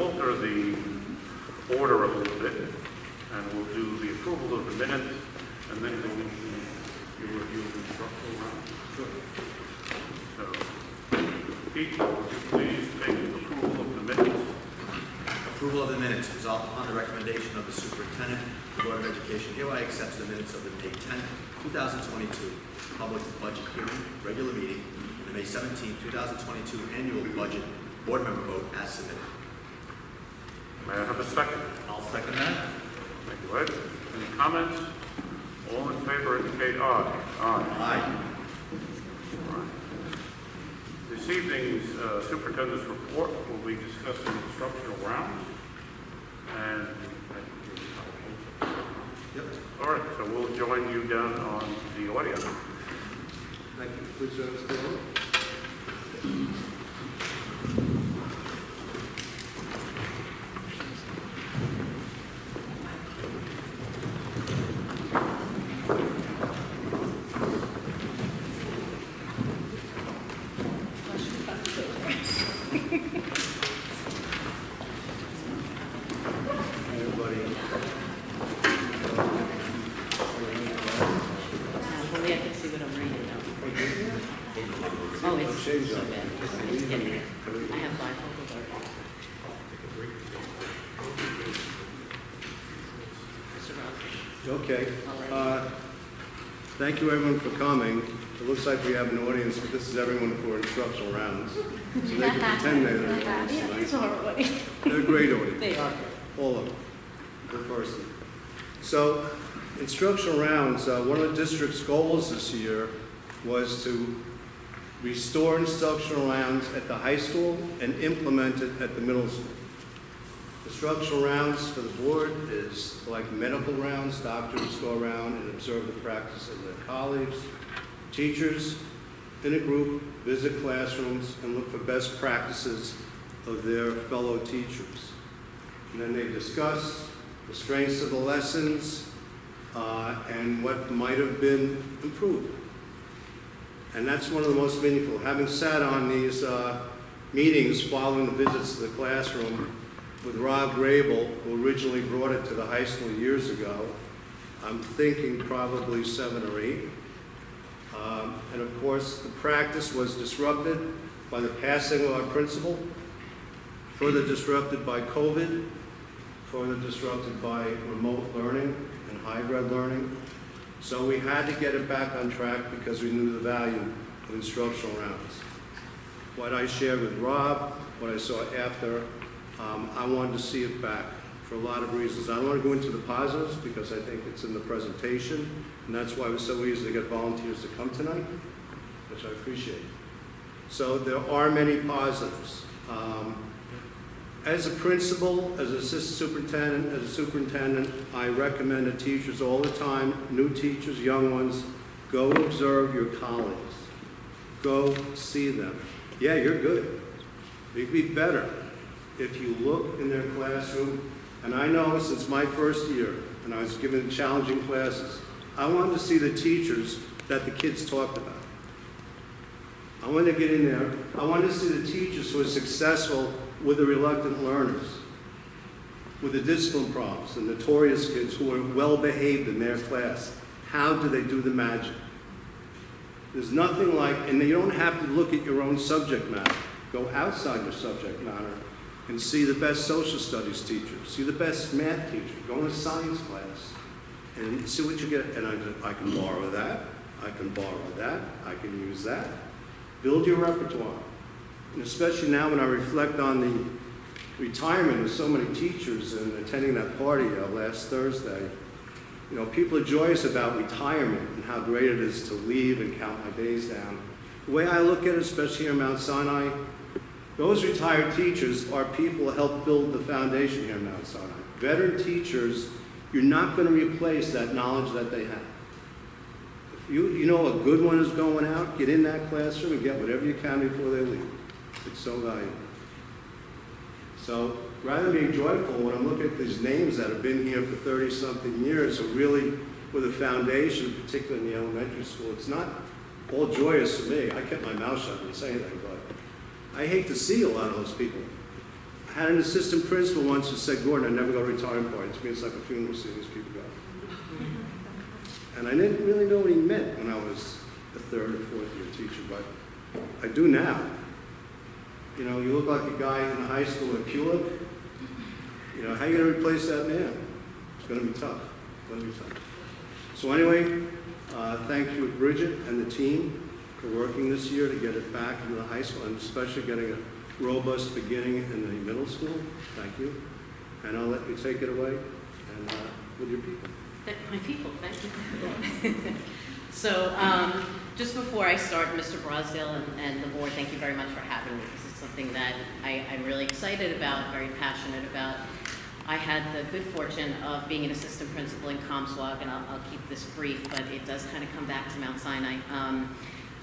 alter the order a little bit, and we'll do the approval of the minutes, and then go into your review of the instructional round. Sure. So, Pete, would you please take approval of the minutes? Approval of the minutes. Resolved upon the recommendation of the superintendent, the Board of Education hereby accepts the minutes of the May 10, 2022 public budget hearing, regular meeting, and the May 17, 2022 annual budget board member vote as submitted. May I have a second? I'll second that. Thank you, Ed. Any comments? All in favor indicate aye. Aye. Aye. All right. This evening's superintendent's report will be discussing instructional rounds. And Yep. all right, so we'll join you down on the audience. Thank you. Please join us, Bill. Hopefully I can see what I'm reading now. Oh, it's so bad. It's getting there. I have bifocal dark. Okay. All right. Thank you, everyone, for coming. It looks like we have an audience, but this is everyone for instructional rounds. So they can pretend they're the audience It's tonight. horrible. They're a great audience. They are. All of them, per person. So, instructional rounds, one of the district's goals this year was to restore instructional rounds at the high school and implement it at the middle school. Instructional rounds for the board is like medical rounds, doctors go around and observe the practice of their colleagues. Teachers, in a group, visit classrooms and look for best practices of their fellow teachers. And then they discuss the strengths of the lessons and what might have been improved. And that's one of the most meaningful. Having sat on these meetings following the visits to the classroom with Rob Grable, who originally brought it to the high school years ago, I'm thinking probably 7 or 8. And of course, the practice was disrupted by the passing of our principal, further disrupted by COVID, further disrupted by remote learning and hybrid learning. So we had to get it back on track because we knew the value of instructional rounds. What I shared with Rob, what I saw after, I wanted to see it back for a lot of reasons. I don't want to go into the positives because I think it's in the presentation, and that's why it was so easy to get volunteers to come tonight, which I appreciate. So there are many positives. As a principal, as an assistant superintendent, as a superintendent, I recommend to teachers all the time, new teachers, young ones, go observe your colleagues. Go see them. Yeah, you're good. You'd be better if you look in their classroom. And I know since my first year, and I was given challenging classes, I wanted to see the teachers that the kids talked about. I wanted to get in there. I wanted to see the teachers who are successful with the reluctant learners, with the discipline problems, the notorious kids who are well behaved in their class. How do they do the magic? There's nothing like, and you don't have to look at your own subject matter. Go outside your subject matter and see the best social studies teacher, see the best math teacher, go in a science class and see what you get. And I can borrow that, I can borrow that, I can use that. Build your repertoire. And especially now when I reflect on the retirement of so many teachers and attending that party last Thursday, you know, people are joyous about retirement and how great it is to leave and count my days down. The way I look at it, especially here at Mount Sinai, those retired teachers are people who help build the foundation here at Mount Sinai. Veteran teachers, you're not going to replace that knowledge that they have. If you know a good one is going out, get in that classroom and get whatever you can before they leave. It's so valuable. So rather than being joyful, when I'm looking at these names that have been here for 30-something years, who really with a foundation, particularly in the elementary school, it's not all joyous for me. I kept my mouth shut and didn't say anything, but I hate to see a lot of those people I had an assistant principal once who said, Gordon, I never go to retirement parties. To me, it's like a funeral scene as people go. And I didn't really know what he meant when I was a third or fourth year teacher, but I do now. You know, you look like a guy in high school with a tulip. You know, how are you going to replace that man? It's going to be tough. It's going to be tough. So anyway, thank you, Bridget and the team, for working this year to get it back into the high school, and especially getting a robust beginning in the middle school. Thank you. And I'll let you take it away and with your people. My people, thank you. So, just before I start, Mr. Brosdale and the board, thank you very much for having me. This is something that I'm really excited about, very passionate about. I had the good fortune of being an assistant principal in Comswag, and I'll keep this brief, but it does kind of come back to Mount Sinai.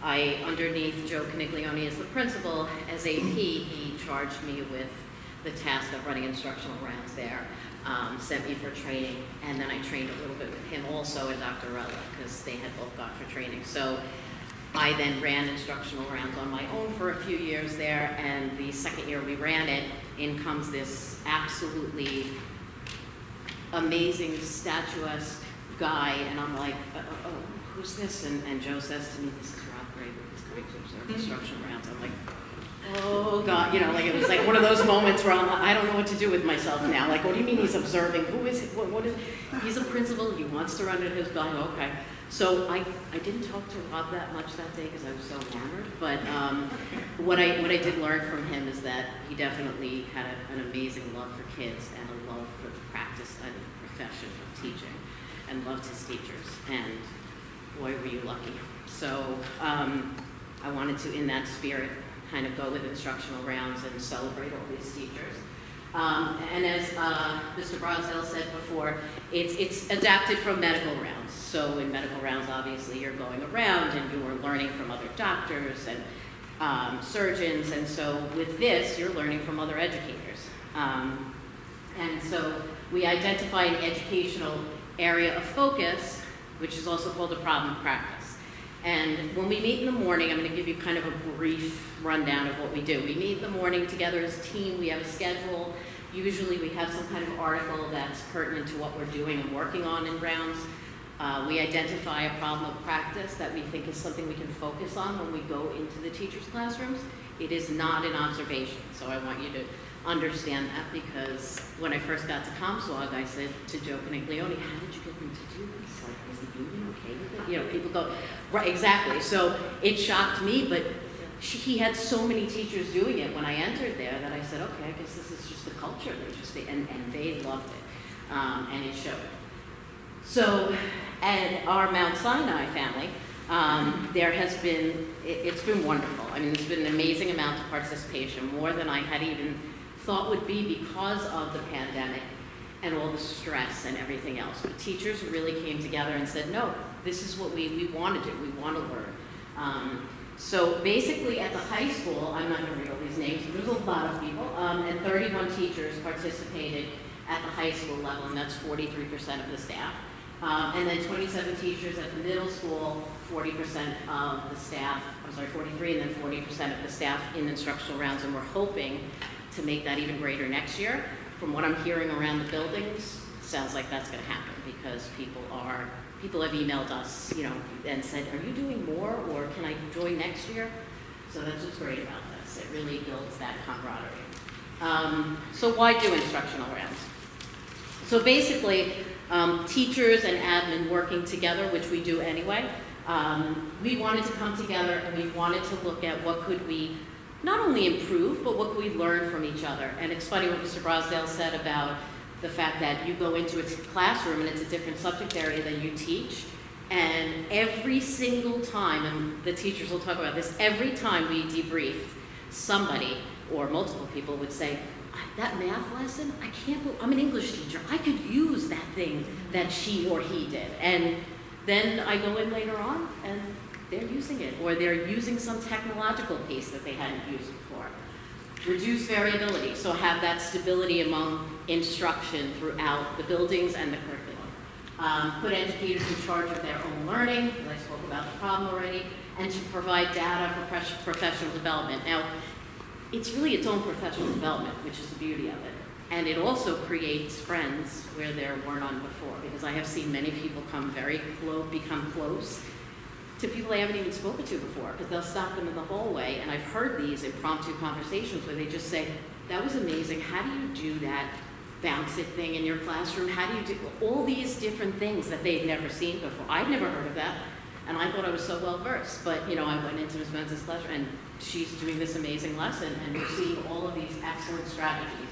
Underneath Joe Caniglione as the principal, as AP, he charged me with the task of running instructional rounds there. Sent me for training, and then I trained a little bit with him also and Dr. Rella, because they had both gone for training. So I then ran instructional rounds on my own for a few years there, and the second year we ran it, in comes this absolutely amazing, statuesque guy, and I'm like, who's this? And Joe says to me, this is Rob Gray, who's coming to observe instructional rounds. I'm like, oh God, you know, like it was like one of those moments where I'm like, I don't know what to do with myself now. Like, what do you mean he's observing? Who is it? What is? He's a principal. He wants to run it his building. Okay. So I didn't talk to Rob that much that day because I was so hammered. But what I did learn from him is that he definitely had an amazing love for kids and a love for the practice and profession of teaching, and loved his teachers. And boy, were you lucky. So I wanted to, in that spirit, kind of go with instructional rounds and celebrate all these teachers. And as Mr. Brosdale said before, it's adapted from medical rounds. So in medical rounds, obviously, you're going around and you're learning from other doctors and surgeons. And so with this, you're learning from other educators. And so we identify an educational area of focus, which is also called a problem practice. And when we meet in the morning, I'm going to give you kind of a brief rundown of what we do. We meet in the morning together as a team. We have a schedule. Usually we have some kind of article that's pertinent to what we're doing and working on in rounds. We identify a problem of practice that we think is something we can focus on when we go into the teachers' classrooms. It is not an observation, so I want you to understand that, because when I first got to Comswag, I said to Joe Caniglione, how did you get them to do this? Like, was the union okay with it? You know, people go, right, exactly. So it shocked me, but he had so many teachers doing it when I entered there that I said, okay, I guess this is just the culture. And they loved it, and it showed. So at our Mount Sinai family, there has been, it's been wonderful. I mean, there's been an amazing amount of participation, more than I had even thought would be because of the pandemic and all the stress and everything else. But teachers really came together and said, no, this is what we want to do. We want to learn. So basically at the high school, I'm not going to read all these names, but there's a lot of people, and 31 teachers participated at the high school level, and that's 43% of the staff. And then 27 teachers at the middle school, 40% of the staff, 43, and then 40% of the staff in instructional rounds, and we're hoping to make that even greater next year. From what I'm hearing around the buildings, sounds like that's going to happen, because people have emailed us, you know, and said, are you doing more, or can I join next year? So that's what's great about this. It really builds that camaraderie. So why do instructional rounds? So basically, teachers and admin working together, which we do anyway, we wanted to come together and we wanted to look at what could we not only improve, but what could we learn from each other. And it's funny what Mr. Brosdale said about the fact that you go into a classroom and it's a different subject area than you teach. And every single time, and the teachers will talk about this, every time we debrief, somebody or multiple people would say, that math lesson, I can't believe, I'm an English teacher, I could use that thing that she or he did. And then I go in later on and they're using it, or they're using some technological piece that they hadn't used before. Reduce variability, so have that stability among instruction throughout the buildings and the curriculum. Put educators in charge of their own learning, I spoke about the problem already, and to provide data for professional development. Now, it's really its own professional development, which is the beauty of it. And it also creates friends where there were none before, because I have seen many people become close to people they haven't even spoken to before, because they'll stop them in the hallway, and I've heard these impromptu conversations where they just say, that was amazing, how do you do that bounce it thing in your classroom? How do you do all these different things that they've never seen before? I'd never heard of that, and I thought I was so well versed, but you know, I went into Ms. Menz's classroom, and she's doing this amazing lesson, and we're seeing all of these excellent strategies.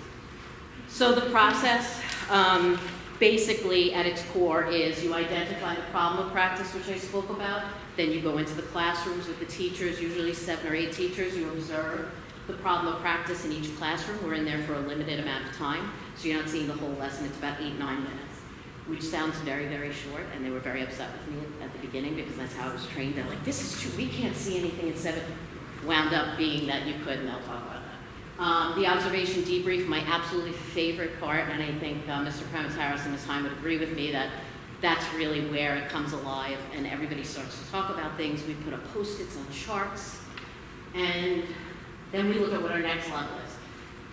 So the process, basically at its core is you identify the problem of practice, which I spoke about, then you go into the classrooms with the teachers, usually 7 or 8 teachers, you observe the problem of practice in each classroom. We're in there for a limited amount of time, so you're not seeing the whole lesson, it's about 8-9 minutes, which sounds very, very short, and they were very upset with me at the beginning because that's how I was trained. They're like, this is true, we can't see anything in 7. Wound up being that you could, and they'll talk about that. The observation debrief, my absolutely favorite part, and I think Mr. Premataris and Ms. Heim would agree with me that that's really where it comes alive and everybody starts to talk about things. We put up Post-its on charts, and then we look at what our next level is.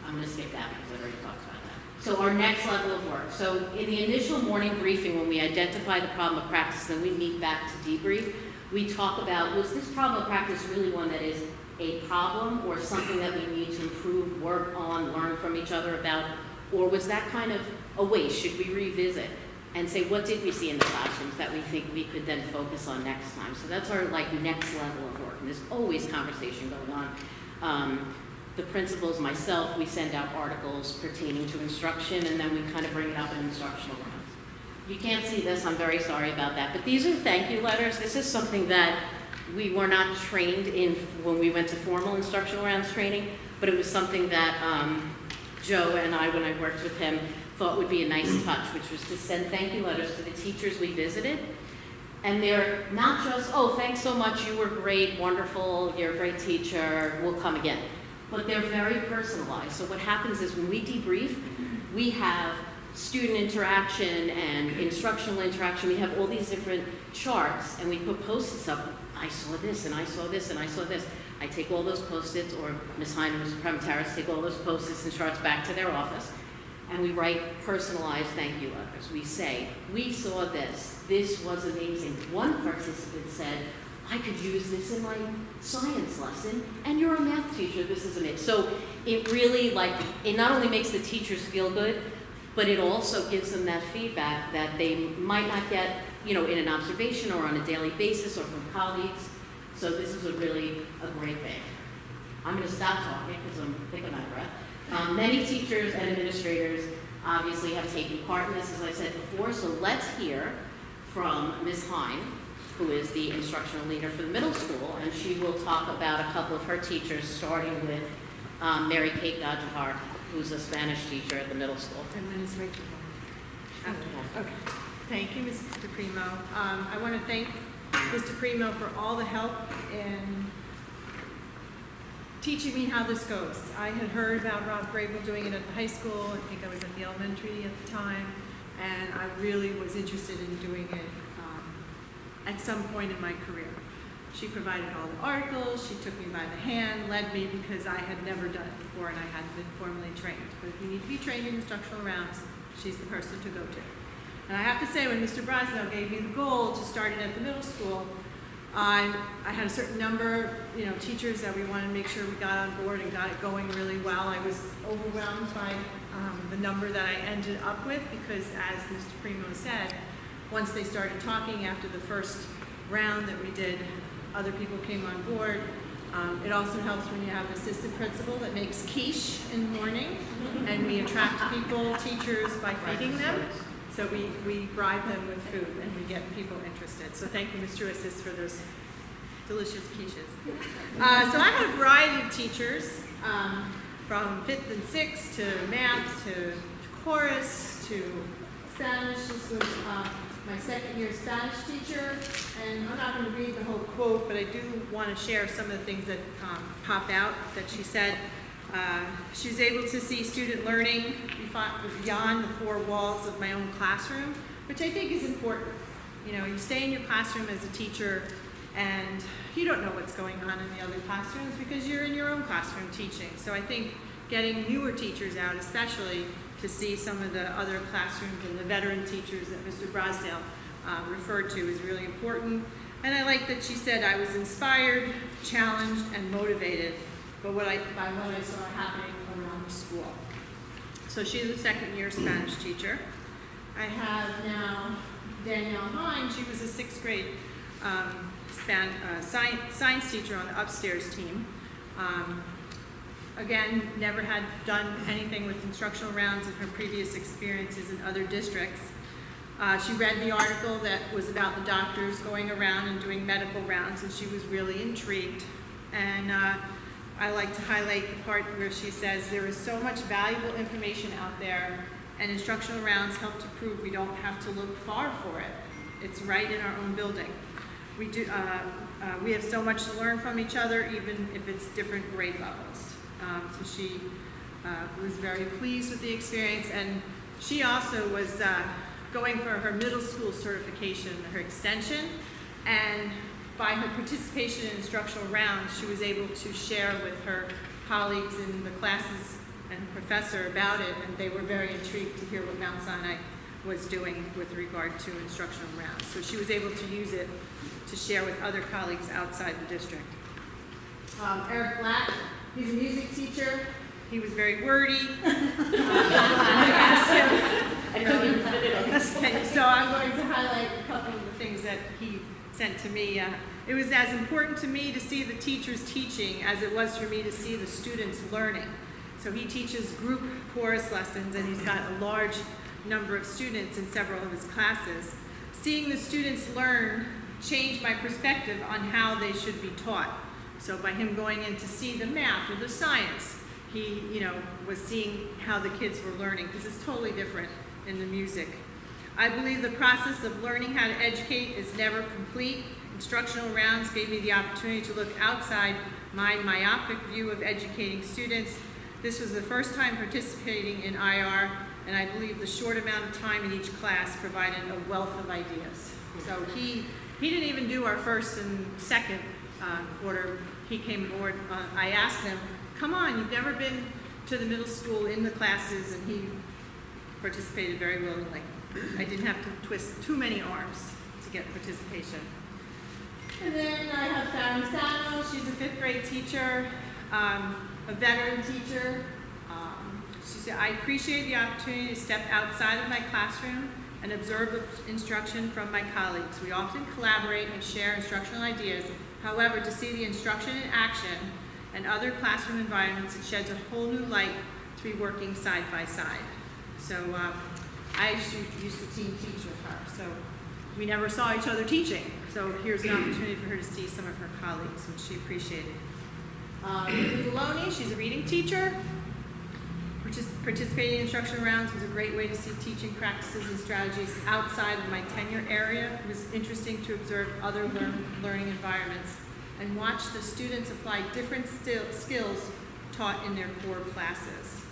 I'm going to skip that because I've already talked about that. So our next level of work. So in the initial morning briefing, when we identify the problem of practice, then we meet back to debrief, we talk about, was this problem of practice really one that is a problem or something that we need to improve, work on, learn from each other about, or was that kind of a waste? Should we revisit and say, what did we see in the classrooms that we think we could then focus on next time? So that's our next level of work, and there's always conversation going on. The principals, myself, we send out articles pertaining to instruction, and then we kind of bring it up in instructional rounds. You can't see this, I'm very sorry about that, but these are thank you letters. This is something that we were not trained in when we went to formal instructional rounds training, but it was something that Joe and I, when I worked with him, thought would be a nice touch, which was to send thank you letters to the teachers we visited. And they're not just, oh, thanks so much, you were great, wonderful, you're a great teacher, we'll come again. But they're very personalized. So what happens is when we debrief, we have student interaction and instructional interaction. We have all these different charts, and we put Post-its up. I saw this, and I saw this, and I saw this. I take all those Post-its, or Ms. Heine and Mr. Premataris take all those Post-its and charts back to their office, and we write personalized thank you letters. We say, we saw this. This was amazing. One participant said, I could use this in my science lesson, and you're a math teacher, this is amazing. So it really, it not only makes the teachers feel good, but it also gives them that feedback that they might not get, in an observation or on a daily basis or from colleagues. So this is really a great thing. I'm going to stop talking because I'm thinking my breath. Many teachers and administrators obviously have taken part in this, as I said before, so let's hear from Ms. Heim, who is the instructional leader for the middle school, and she will talk about a couple of her teachers, starting with Mary Kate Gajahar, who's a Spanish teacher at the middle school. And Ms. Rachel. Okay. Thank you, Mr. Primo. I want to thank Mr. Primo for all the help in teaching me how this goes. I had heard about Rob Grable doing it at the high school. I think I was at the elementary at the time, and I really was interested in doing it at some point in my career. She provided all the articles, she took me by the hand, led me because I had never done it before and I hadn't been formally trained. But if you need to be trained in instructional rounds, she's the person to go to. And I have to say, when Mr. Brasnell gave me the goal to start it at the middle school, I had a certain number, teachers that we wanted to make sure we got on board and got it going really well. I was overwhelmed by the number that I ended up with because, as Mr. Primo said, once they started talking after the first round that we did, other people came on board. It also helps when you have an assistant principal that makes quiche in the morning, and we attract people, teachers, by feeding them. So we bribe them with food, and we get people interested. So thank you, Mr. Assis, for those delicious quiches. So I had a variety of teachers, from 5th and 6th to math to chorus to Spanish. This was my second-year Spanish teacher, and I'm not going to read the whole quote, but I do want to share some of the things that pop out that she said. She was able to see student learning beyond the 4 walls of my own classroom, which I think is important. You stay in your classroom as a teacher, and you don't know what's going on in the other classrooms because you're in your own classroom teaching. So I think getting newer teachers out, especially to see some of the other classrooms and the veteran teachers that Mr. Brosdale referred to is really important. And I like that she said I was inspired, challenged, and motivated by what I saw happening around the school. So she's a second-year Spanish teacher. I have now Danielle Hine. She was a sixth grade science teacher on the upstairs team. Again, never had done anything with instructional rounds in her previous experiences in other districts. She read the article that was about the doctors going around and doing medical rounds, and she was really intrigued. And I like to highlight the part where she says, there is so much valuable information out there, and instructional rounds help to prove we don't have to look far for it. It's right in our own building. We have so much to learn from each other, even if it's different grade levels. So she was very pleased with the experience, and she also was going for her middle school certification, her extension, and by her participation in instructional rounds, she was able to share with her colleagues in the classes and professor about it, and they were very intrigued to hear what Mount Sinai was doing with regard to instructional rounds. So she was able to use it to share with other colleagues outside the district. Eric Black, he's a music teacher. He was very wordy. I couldn't even fit it on. So I'm going to highlight a couple of the things that he sent to me. It was as important to me to see the teachers teaching as it was for me to see the students learning. So he teaches group chorus lessons, and he's got a large number of students in several of his classes. Seeing the students learn changed my perspective on how they should be taught. So by him going in to see the math or the science, he, was seeing how the kids were learning, because it's totally different in the music. I believe the process of learning how to educate is never complete. Instructional rounds gave me the opportunity to look outside my myopic view of educating students. This was the first time participating in IR, and I believe the short amount of time in each class provided a wealth of ideas. So he didn't even do our first and second quarter. He came aboard. I asked him, come on, you've never been to the middle school in the classes, and he participated very willingly. I didn't have to twist too many arms to get participation. And then I have Farron Sano. She's a fifth grade teacher, a veteran teacher. She said, I appreciate the opportunity to step outside of my classroom and observe instruction from my colleagues. We often collaborate and share instructional ideas. However, to see the instruction in action and other classroom environments, it sheds a whole new light to be working side by side. So I used to team teach with her, so we never saw each other teaching. So here's an opportunity for her to see some of her colleagues, which she appreciated. Linda Deloney, she's a reading teacher. Participating in instructional rounds was a great way to see teaching practices and strategies outside of my tenure area. It was interesting to observe other learning environments and watch the students apply different skills taught in their core classes.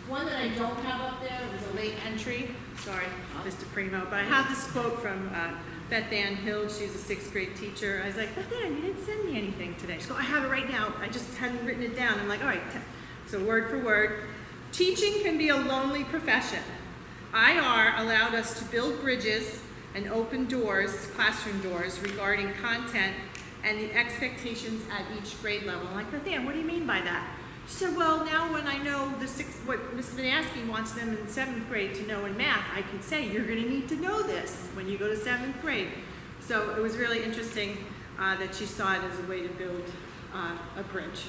One that I don't have up there was a late entry. Sorry, Mr. Primo, but I have this quote from Beth Ann Hill. She's a sixth grade teacher. I was like, Beth Ann, you didn't send me anything today. She goes, I have it right now. I just hadn't written it down. I'm like, all right. So word for word, teaching can be a lonely profession. IR allowed us to build bridges and open doors, classroom doors, regarding content and the expectations at each grade level. I'm like, Beth Ann, what do you mean by that? She said, well, now when I know what Ms. Vinaski wants them in seventh grade to know in math, I can say, you're gonna need to know this when you go to seventh grade. So it was really interesting that she saw it as a way to build a bridge.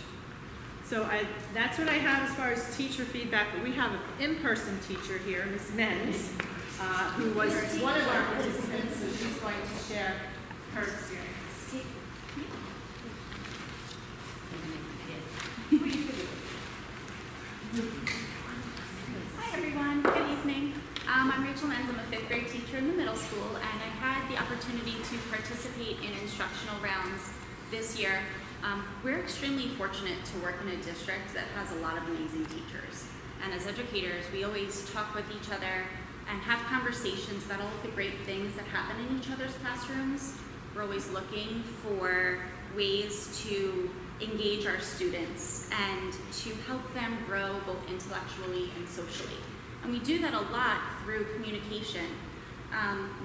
So that's what I have as far as teacher feedback, but we have an in-person teacher here, Ms. Menz, who was one of our participants, so she's going to share her experience. Hi everyone, good evening. I'm Rachel Menz. I'm a fifth grade teacher in the middle school, and I had the opportunity to participate in instructional rounds this year. We're extremely fortunate to work in a district that has a lot of amazing teachers. And as educators, we always talk with each other and have conversations about all of the great things that happen in each other's classrooms. We're always looking for ways to engage our students and to help them grow both intellectually and socially. And we do that a lot through communication.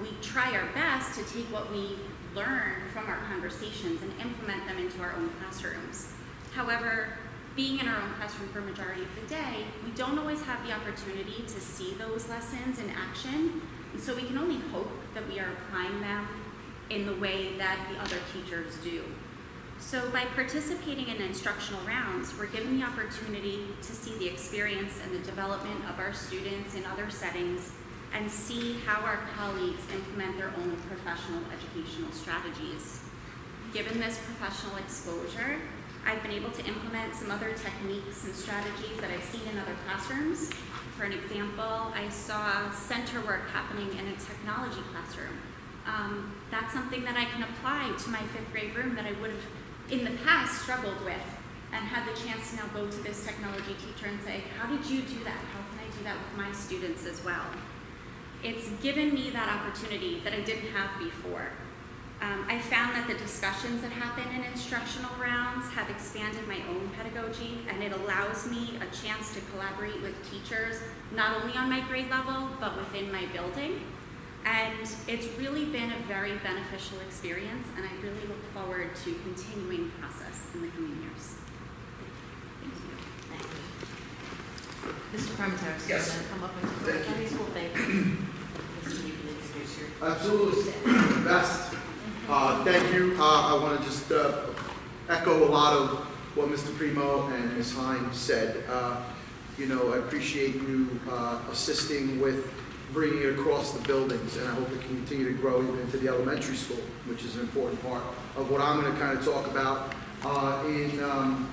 We try our best to take what we learn from our conversations and implement them into our own classrooms. However, being in our own classroom for a majority of the day, we don't always have the opportunity to see those lessons in action, and so we can only hope that we are applying them in the way that the other teachers do. So by participating in instructional rounds, we're given the opportunity to see the experience and the development of our students in other settings and see how our colleagues implement their own professional educational strategies. Given this professional exposure, I've been able to implement some other techniques and strategies that I've seen in other classrooms. For an example, I saw center work happening in a technology classroom. That's something that I can apply to my 5th grade room that I would have in the past struggled with, and had the chance to now go to this technology teacher and say, how did you do that? How can I do that with my students as well? It's given me that opportunity that I didn't have before. I found that the discussions that happen in instructional rounds have expanded my own pedagogy, and it allows me a chance to collaborate with teachers, not only on my grade level, but within my building. And it's really been a very beneficial experience, and I really look forward to continuing the process in the coming years. Thank you. Thank you. Mr. Parmentaris, Yes. going to come up and Thank you. Chinese school. Thank you. Mr. You can introduce your. Absolutely, best. Thank you. I want to just echo a lot of what Mr. Primo and Ms. Hine said. I appreciate you assisting with bringing it across the buildings, and I hope it can continue to grow even into the elementary school, which is an important part of what I'm going to kind of talk about. In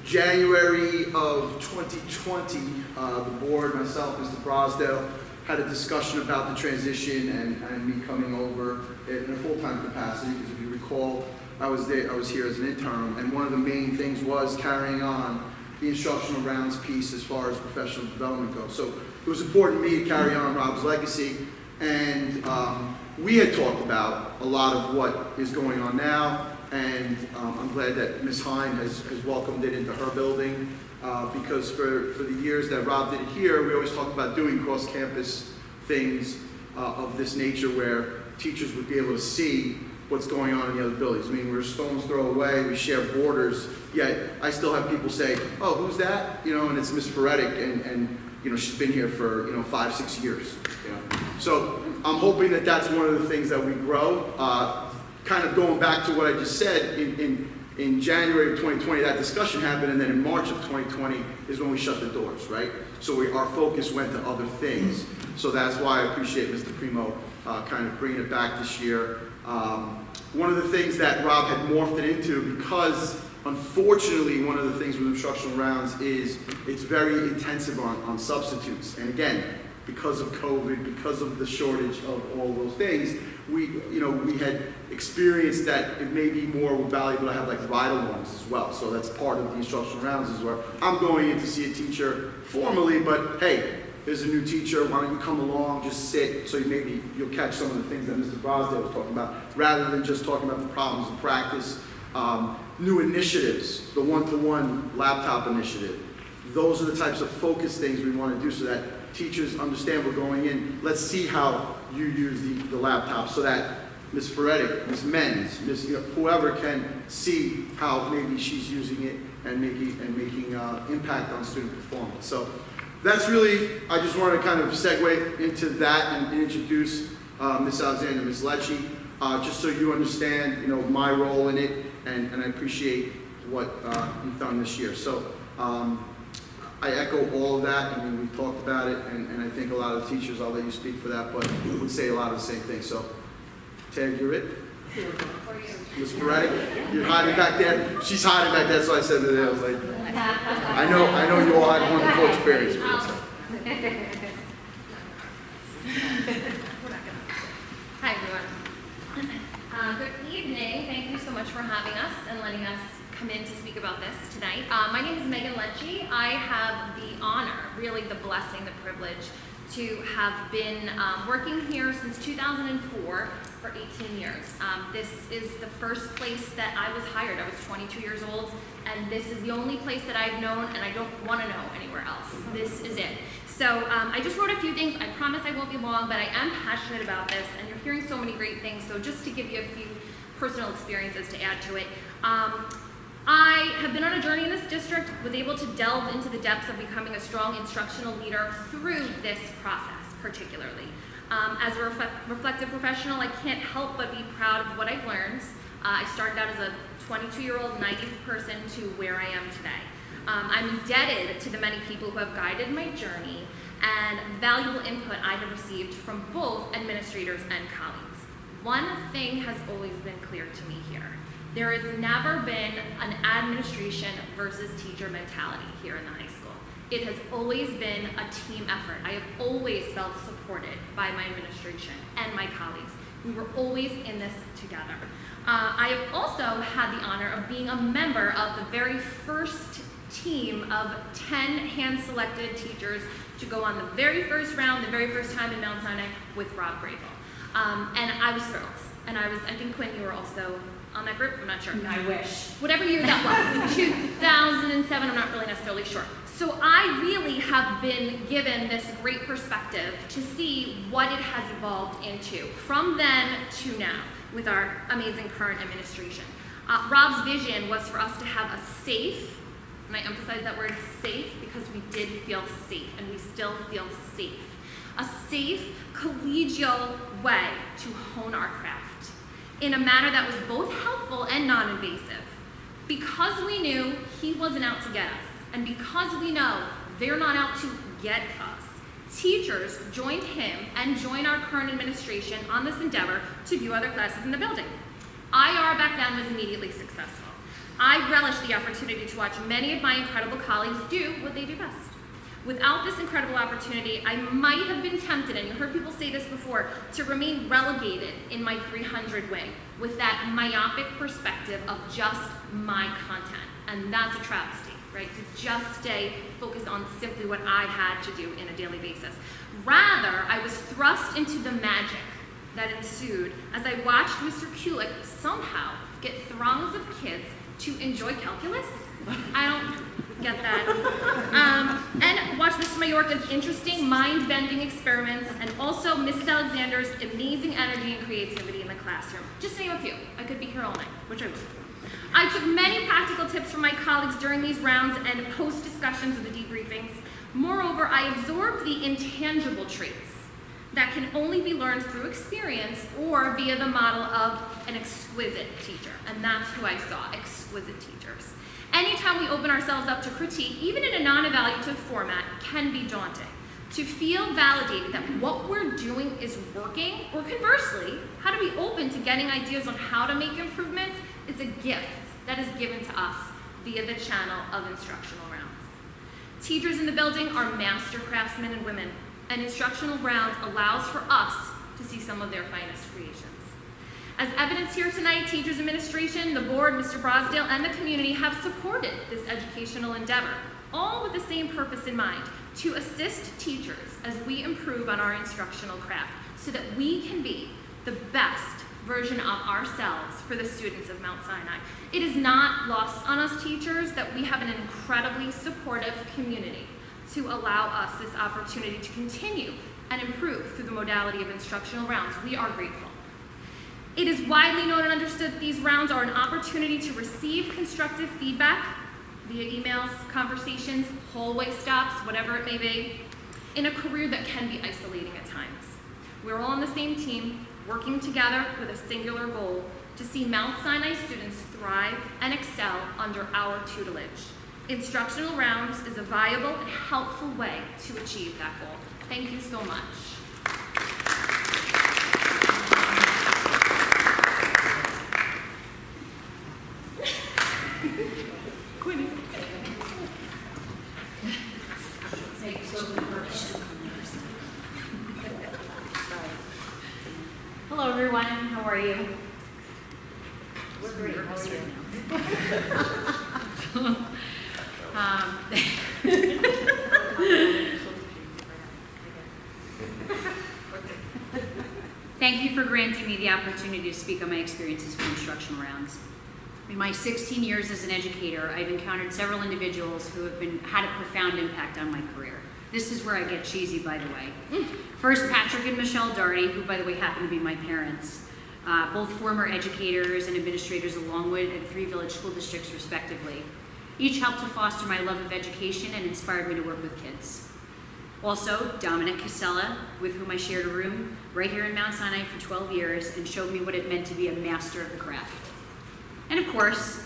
January of 2020, the board, myself, Mr. Brosdale, had a discussion about the transition and me coming over in a full-time capacity, because if you recall, I was here as an interim, and one of the main things was carrying on the instructional rounds piece as far as professional development goes. So it was important to me to carry on Rob's legacy, and we had talked about a lot of what is going on now, and I'm glad that Ms. Hine has welcomed it into her building, because for the years that Rob did it here, we always talked about doing cross-campus things of this nature where teachers would be able to see what's going on in the other buildings. I mean, we're a stone's throw away, we share borders, yet I still have people say, oh, who's that? And it's Ms. Ferretic, and she's been here for, 5-6 years, So I'm hoping that that's one of the things that we grow. Kind of going back to what I just said, in January of 2020, that discussion happened, and then in March of 2020 is when we shut the doors, right? So our focus went to other things. So that's why I appreciate Mr. Primo kind of bringing it back this year. One of the things that Rob had morphed it into, because unfortunately one of the things with instructional rounds is it's very intensive on substitutes. And again, because of COVID, because of the shortage of all those things, we had experienced that it may be more valuable to have like ride-alongs as well. So that's part of the instructional rounds, is where I'm going in to see a teacher formally, but hey, there's a new teacher, why don't you come along, just sit, so maybe you'll catch some of the things that Mr. Brosdale was talking about, rather than just talking about the problems in practice. New initiatives, the one-to-one laptop initiative. Those are the types of focus things we want to do so that teachers understand we're going in. Let's see how you use the laptop, so that Ms. Ferretic, Ms. Menz, whoever can see how maybe she's using it and making impact on student performance. So that's really, I just want to kind of segue into that and introduce Ms. Alexander, Ms. Lecce, just so you understand, my role in it, and I appreciate what you've done this year. So I echo all of that. I mean, we talked about it, and I think a lot of the teachers, I'll let you speak for that, but would say a lot of the same things. So, Ted, you're it? Ms. Ferretti, you're hiding back there. She's hiding back there, so I said to her, I was like, I know you all had a wonderful experience with it. So. Hi, everyone. Good evening. Thank you so much for having us and letting us come in to speak about this tonight. My name is Megan Lecce. I have the honor, really the blessing, the privilege to have been working here since 2004 for 18 years. This is the first place that I was hired. I was 22 years old, and this is the only place that I've known, and I don't want to know anywhere else. This is it. So I just wrote a few things. I promise I won't be long, but I am passionate about this, and you're hearing so many great things. So just to give you a few personal experiences to add to it. I have been on a journey in this district, was able to delve into the depths of becoming a strong instructional leader through this process, particularly. As a reflective professional, I can't help but be proud of what I've learned. I started out as a 22-year-old naive person to where I am today. I'm indebted to the many people who have guided my journey and valuable input I have received from both administrators and colleagues. One thing has always been clear to me here. There has never been an administration versus teacher mentality here in the high school. It has always been a team effort. I have always felt supported by my administration and my colleagues. We were always in this together. I have also had the honor of being a member of the very first team of 10 hand-selected teachers to go on the very first round, the very first time in Mount Sinai with Rob Grable. And I was thrilled. And I think, Quinn, you were also on that group? I'm not sure. I wish. Whatever year that was, 2007, I'm not really necessarily sure. So I really have been given this great perspective to see what it has evolved into from then to now with our amazing current administration. Rob's vision was for us to have a safe, and I emphasize that word safe because we did feel safe and we still feel safe. A safe, collegial way to hone our craft in a manner that was both helpful and non-invasive. Because we knew he wasn't out to get us, and because we know they're not out to get us, teachers joined him and joined our current administration on this endeavor to view other classes in the building. IR back then was immediately successful. I relished the opportunity to watch many of my incredible colleagues do what they do best. Without this incredible opportunity, I might have been tempted, and you heard people say this before, to remain relegated in my 300 wing with that myopic perspective of just my content. And that's a travesty, right? To just stay focused on simply what I had to do in a daily basis. Rather, I was thrust into the magic that ensued as I watched Mr. Kulik somehow get throngs of kids to enjoy calculus. I don't get that. And watch Mr. Majorca's interesting, mind-bending experiments, and also Mrs. Alexander's amazing energy and creativity in the classroom. Just to name a few. I could be here all night, which I will. I took many practical tips from my colleagues during these rounds and post-discussions of the debriefings. Moreover, I absorbed the intangible traits that can only be learned through experience or via the model of an exquisite teacher. And that's who I saw, exquisite teachers. Anytime we open ourselves up to critique, even in a non-evaluative format, can be daunting. To feel validated that what we're doing is working, or conversely, how to be open to getting ideas on how to make improvements, is a gift that is given to us via the channel of instructional rounds. Teachers in the building are master craftsmen and women, and instructional rounds allows for us to see some of their finest creations. As evidence here tonight, teachers administration, the board, Mr. Brosdale, and the community have supported this educational endeavor, all with the same purpose in mind, to assist teachers as we improve on our instructional craft so that we can be the best version of ourselves for the students of Mount Sinai. It is not lost on us teachers that we have an incredibly supportive community to allow us this opportunity to continue and improve through the modality of instructional rounds. We are grateful. It is widely known and understood that these rounds are an opportunity to receive constructive feedback via emails, conversations, hallway stops, whatever it may be, in a career that can be isolating at times. We're all on the same team, working together with a singular goal to see Mount Sinai students thrive and excel under our tutelage. Instructional rounds is a viable and helpful way to achieve that goal. Thank you so much. Hello, everyone. How are you? We're great. How are you? opportunity to speak on my experiences with instructional rounds. In my 16 years as an educator, I've encountered several individuals who have had a profound impact on my career. This is where I get cheesy, by the way. First, Patrick and Michelle Doherty, who, by the way, happen to be my parents, both former educators and administrators of Longwood and 3 village school districts, respectively. Each helped to foster my love of education and inspired me to work with kids. Also, Dominic Casella, with whom I shared a room right here in Mount Sinai for 12 years and showed me what it meant to be a master of the craft. And of course,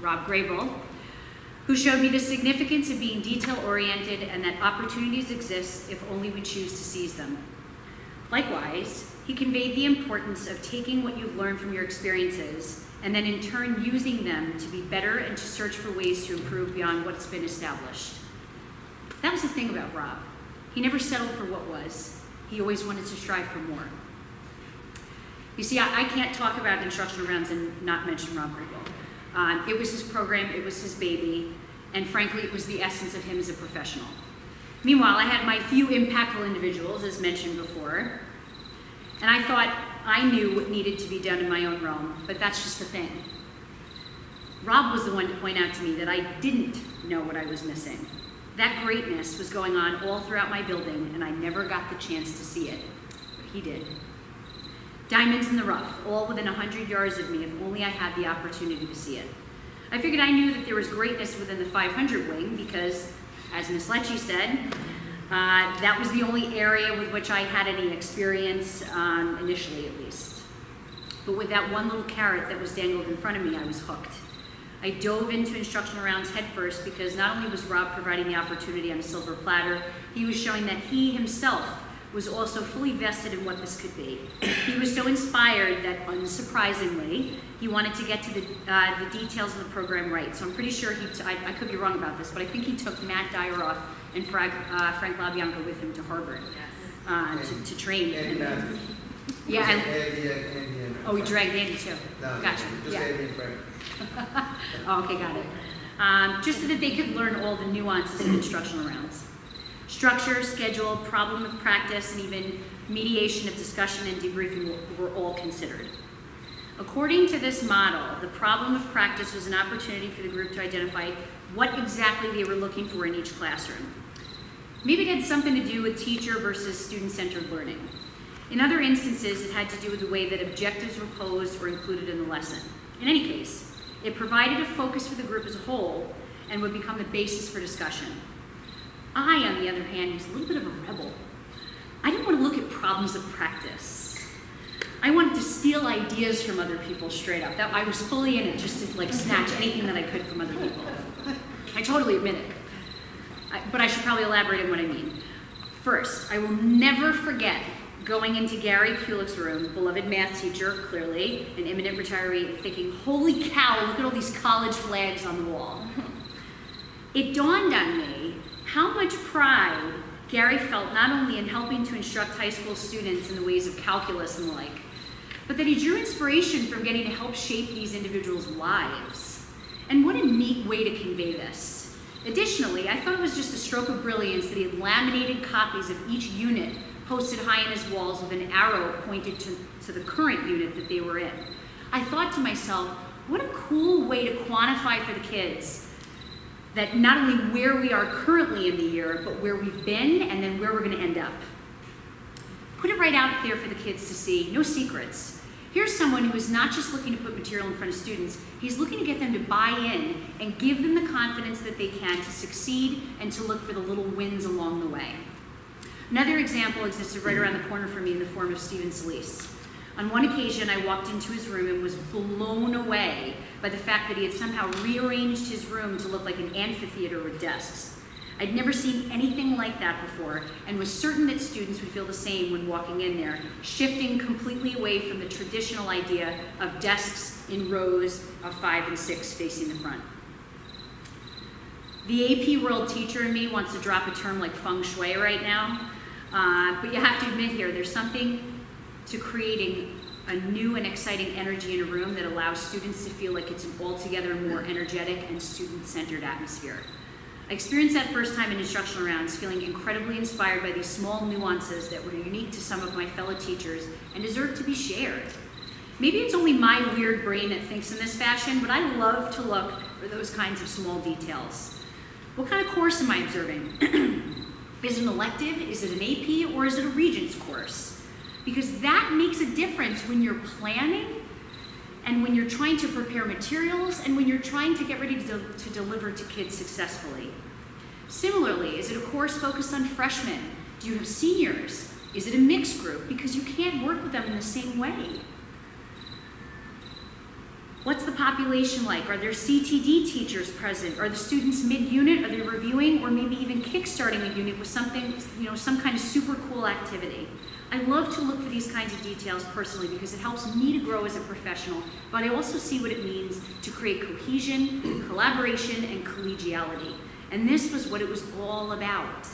Rob Grable, who showed me the significance of being detail-oriented and that opportunities exist if only we choose to seize them. Likewise, he conveyed the importance of taking what you've learned from your experiences and then in turn using them to be better and to search for ways to improve beyond what's been established. That was the thing about Rob. He never settled for what was. He always wanted to strive for more. You see, I can't talk about instructional rounds and not mention Rob Grable. It was his program, it was his baby, and frankly, it was the essence of him as a professional. Meanwhile, I had my few impactful individuals, as mentioned before, and I thought I knew what needed to be done in my own realm, but that's just the thing. Rob was the one to point out to me that I didn't know what I was missing. That greatness was going on all throughout my building, and I never got the chance to see it, but he did. Diamonds in the rough, all within 100 yards of me, if only I had the opportunity to see it. I figured I knew that there was greatness within the 500 wing because, as Ms. Lecce said, that was the only area with which I had any experience, initially at least. But with that one little carrot that was dangled in front of me, I was hooked. I dove into instructional rounds headfirst because not only was Rob providing the opportunity on a silver platter, he was showing that he himself was also fully vested in what this could be. He was so inspired that, unsurprisingly, he wanted to get to the details of the program right. So I'm pretty sure I could be wrong about this, but I think he took Matt Dyeroff and Frank LaBianca with him to Harvard to train. Andy Matthews. Yeah. Andy. Oh, he dragged Andy too. No, Gotcha. just Yeah. Andy and Frank. Oh, okay, got it. Just so that they could learn all the nuances of instructional rounds. Structure, schedule, problem of practice, and even mediation of discussion and debriefing were all considered. According to this model, the problem of practice was an opportunity for the group to identify what exactly they were looking for in each classroom. Maybe it had something to do with teacher versus student-centered learning. In other instances, it had to do with the way that objectives were posed or included in the lesson. In any case, it provided a focus for the group as a whole and would become the basis for discussion. I, on the other hand, was a little bit of a rebel. I didn't want to look at problems of practice. I wanted to steal ideas from other people straight up. I was fully in it just to snatch anything that I could from other people. I totally admit it. But I should probably elaborate on what I mean. First, I will never forget going into Gary Kulick's room, beloved math teacher, clearly, an imminent retiree, and thinking, holy cow, look at all these college flags on the wall. It dawned on me how much pride Gary felt not only in helping to instruct high school students in the ways of calculus and the like, but that he drew inspiration from getting to help shape these individuals' lives. And what a neat way to convey this. Additionally, I thought it was just a stroke of brilliance that he had laminated copies of each unit posted high in his walls with an arrow pointed to the current unit that they were in. I thought to myself, what a cool way to quantify for the kids that not only where we are currently in the year, but where we've been and then where we're going to end up. Put it right out there for the kids to see, no secrets. Here's someone who is not just looking to put material in front of students, he's looking to get them to buy in and give them the confidence that they can to succeed and to look for the little wins along the way. Another example existed right around the corner from me in the form of Stephen Solis. On one occasion, I walked into his room and was blown away by the fact that he had somehow rearranged his room to look like an amphitheater with desks. I'd never seen anything like that before and was certain that students would feel the same when walking in there, shifting completely away from the traditional idea of desks in rows of 5 and 6 facing the front. The AP World teacher in me wants to drop a term like feng shui right now, but you have to admit here, there's something to creating a new and exciting energy in a room that allows students to feel like it's an altogether more energetic and student-centered atmosphere. I experienced that first time in instructional rounds, feeling incredibly inspired by these small nuances that were unique to some of my fellow teachers and deserve to be shared. Maybe it's only my weird brain that thinks in this fashion, but I love to look for those kinds of small details. What kind of course am I observing? Is it an elective, is it an AP, or is it a Regents course? Because that makes a difference when you're planning and when you're trying to prepare materials and when you're trying to get ready to deliver to kids successfully. Similarly, is it a course focused on freshmen? Do you have seniors? Is it a mixed group? Because you can't work with them in the same way. What's the population like? Are there CTD teachers present? Are the students mid-unit? Are they reviewing or maybe even kickstarting a unit with something, some kind of super cool activity? I love to look for these kinds of details personally because it helps me to grow as a professional, but I also see what it means to create cohesion, collaboration, and collegiality. And this was what it was all about.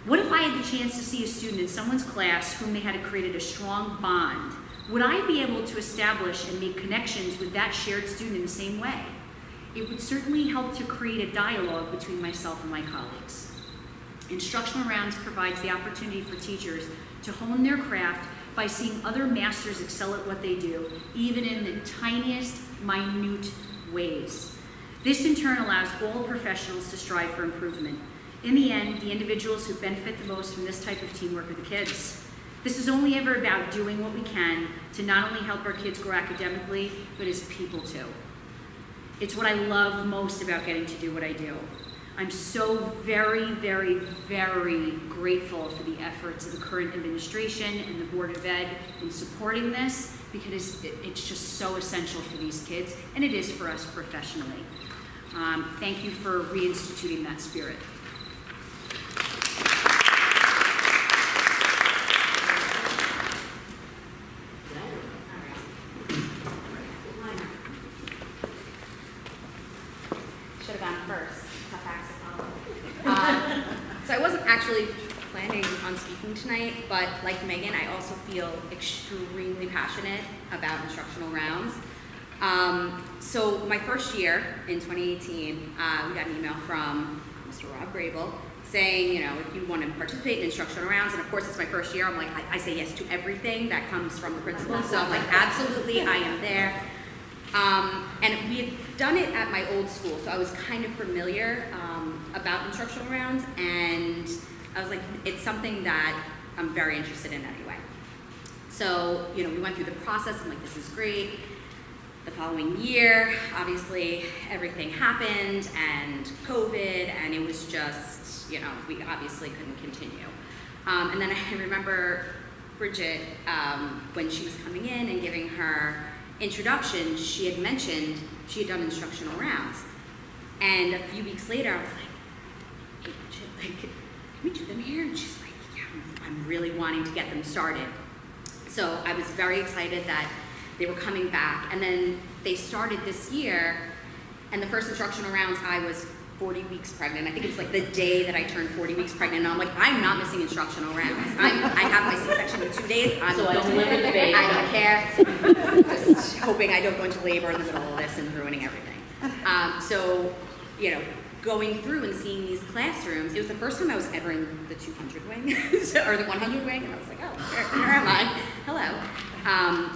What if I had the chance to see a student in someone's class whom they had created a strong bond? Would I be able to establish and make connections with that shared student in the same way? It would certainly help to create a dialogue between myself and my colleagues. Instructional rounds provides the opportunity for teachers to hone their craft by seeing other masters excel at what they do, even in the tiniest, minute ways. This in turn allows all professionals to strive for improvement. In the end, the individuals who benefit the most from this type of teamwork are the kids. This is only ever about doing what we can to not only help our kids grow academically, but as people too. It's what I love most about getting to do what I do. I'm so very, very, very grateful for the efforts of the current administration and the Board of Ed in supporting this because it's just so essential for these kids, and it is for us professionally. Thank you for reinstituting that spirit. Should have gone first. Tough act to follow. So I wasn't actually planning on speaking tonight, but like Megan, I also feel extremely passionate about instructional rounds. So my first year in 2018, we got an email from Mr. Rob Grable saying, if you want to participate in instructional rounds, and of course it's my first year, I'm like, I say yes to everything that comes from the principal, so I'm like, absolutely, I am there. And we had done it at my old school, so I was kind of familiar about instructional rounds, and I was like, it's something that I'm very interested in anyway. So, we went through the process, I'm like, this is great. The following year, obviously, everything happened, and COVID, and it was just, we obviously couldn't continue. And then I remember Bridget, when she was coming in and giving her introduction, she had mentioned she had done instructional rounds. And a few weeks later, I was like, hey, Bridget, can we do them here? And she's like, yeah, I'm really wanting to get them started. So I was very excited that they were coming back. And then they started this year, and the first instructional rounds, I was 40 weeks pregnant. I think it was like the day that I turned 40 weeks pregnant. And I'm like, I'm not missing instructional rounds. I have my C-section in 2 days. I delivered the baby. I don't care. Just hoping I don't go into labor in the middle of this and ruining everything. So, going through and seeing these classrooms, it was the first time I was ever in the 200 wing, or the 100 wing, and I was like, oh, where am I? Hello.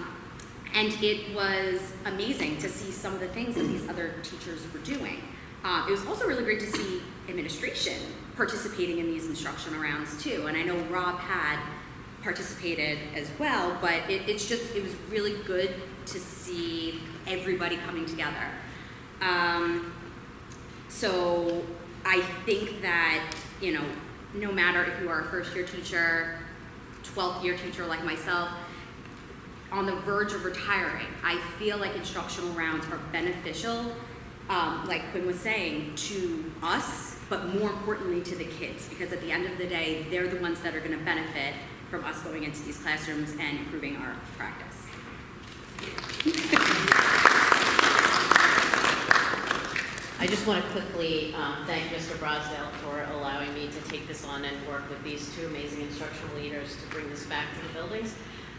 And it was amazing to see some of the things that these other teachers were doing. It was also really great to see administration participating in these instructional rounds too. And I know Rob had participated as well, but it was really good to see everybody coming together. So I think that, no matter if you are a first-year teacher, 12th-year teacher like myself, on the verge of retiring, I feel like instructional rounds are beneficial, like Quinn was saying, to us, but more importantly to the kids, because at the end of the day, they're the ones that are going to benefit from us going into these classrooms and improving our practice. I just want to quickly thank Mr. Brosdale for allowing me to take this on and work with these two amazing instructional leaders to bring this back to the buildings.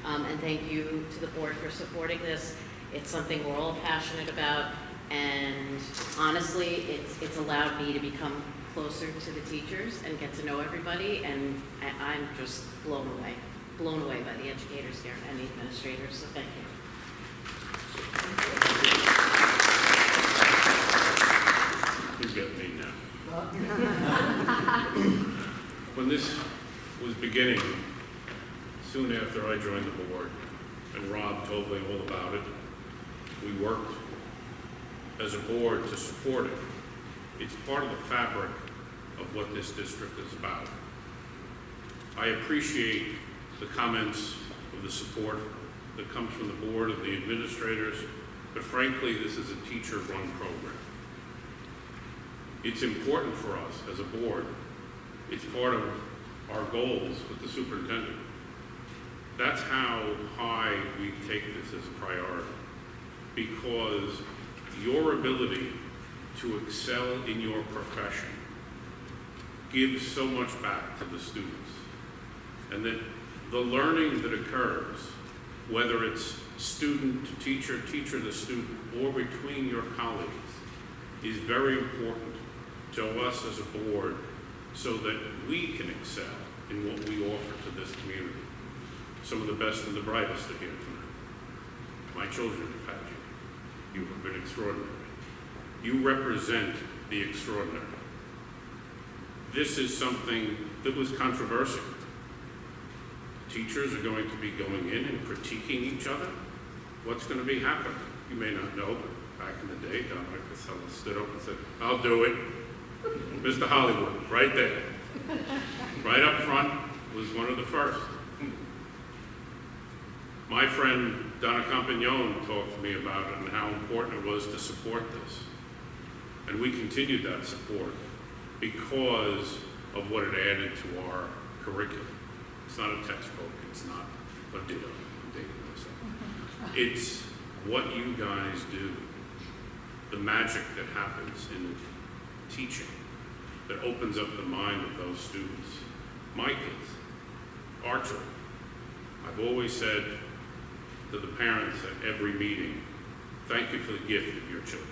And thank you to the board for supporting this. It's something we're all passionate about, and honestly, it's allowed me to become closer to the teachers and get to know everybody, and I'm just blown away by the educators here and the administrators, so thank you. When this was beginning, soon after I joined the board, and Rob told me all about it, we worked as a board to support it. It's part of the fabric of what this district is about. I appreciate the comments of the support that comes from the board, of the administrators, but frankly, this is a teacher-run program. It's important for us as a board. It's part of our goals with the superintendent. That's how high we take this as a priority, because your ability to excel in your profession gives so much back to the students. And that the learning that occurs, whether it's student to teacher, teacher to student, or between your colleagues, is very important to us as a board so that we can excel in what we offer to this community. Some of the best and the brightest are here tonight. My children have had you. You have been extraordinary. You represent the extraordinary. This is something that was controversial. Teachers are going to be going in and critiquing each other. What's going to be happening? You may not know, but back in the day, Dominic Casella stood up and said, "I'll do it." Mr. Hollywood, right there. Right up front was one of the first. My friend Donna Campagnone talked to me about it and how important it was to support this. And we continued that support because of what it added to our curriculum. It's not a textbook, it's not a ditto, I'm dating myself. It's what you guys do, the magic that happens in teaching that opens up the mind of those students. My kids, our children. I've always said to the parents at every meeting, thank you for the gift of your children.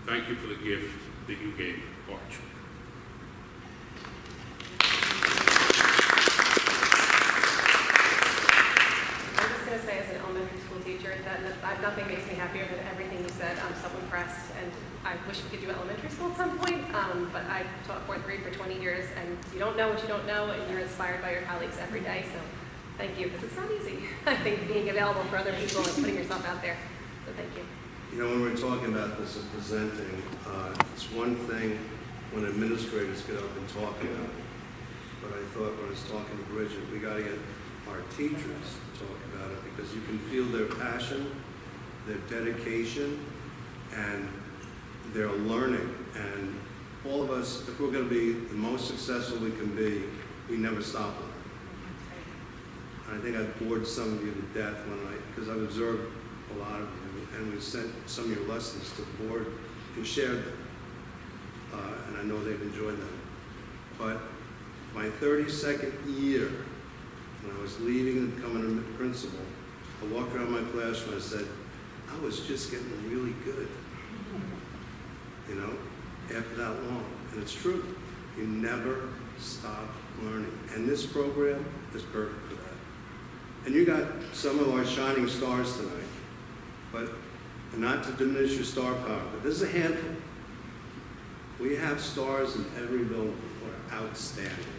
Thank you for the gift that you gave our children. I'm just going to say, as an elementary school teacher, that nothing makes me happier than everything you said. I'm so impressed, and I wish we could do elementary school at some point, but I taught fourth grade for 20 years, and you don't know what you don't know, and you're inspired by your colleagues every day, so thank you, because it's not easy, I think, being available for other people and putting yourself out there, so thank you. You know, when we're talking about this and presenting, it's one thing when administrators get up and talk about it, but I thought when I was talking to Bridget, we got to get our teachers to talk about it, because you can feel their passion, their dedication, and their learning. And all of us, if we're going to be the most successful we can be, we never stop learning. And I think I've bored some of you to death because I've observed a lot of you, and we've sent some of your lessons to the board and shared them. And I know they've enjoyed them. But my 32nd year, when I was leaving and becoming a principal, I walked around my classroom and I said, I was just getting really good, you know, after that long. And it's true. You never stop learning. And this program is perfect for that. And you got some of our shining stars tonight, but not to diminish your star power, but this is a handful. We have stars in every building who are outstanding.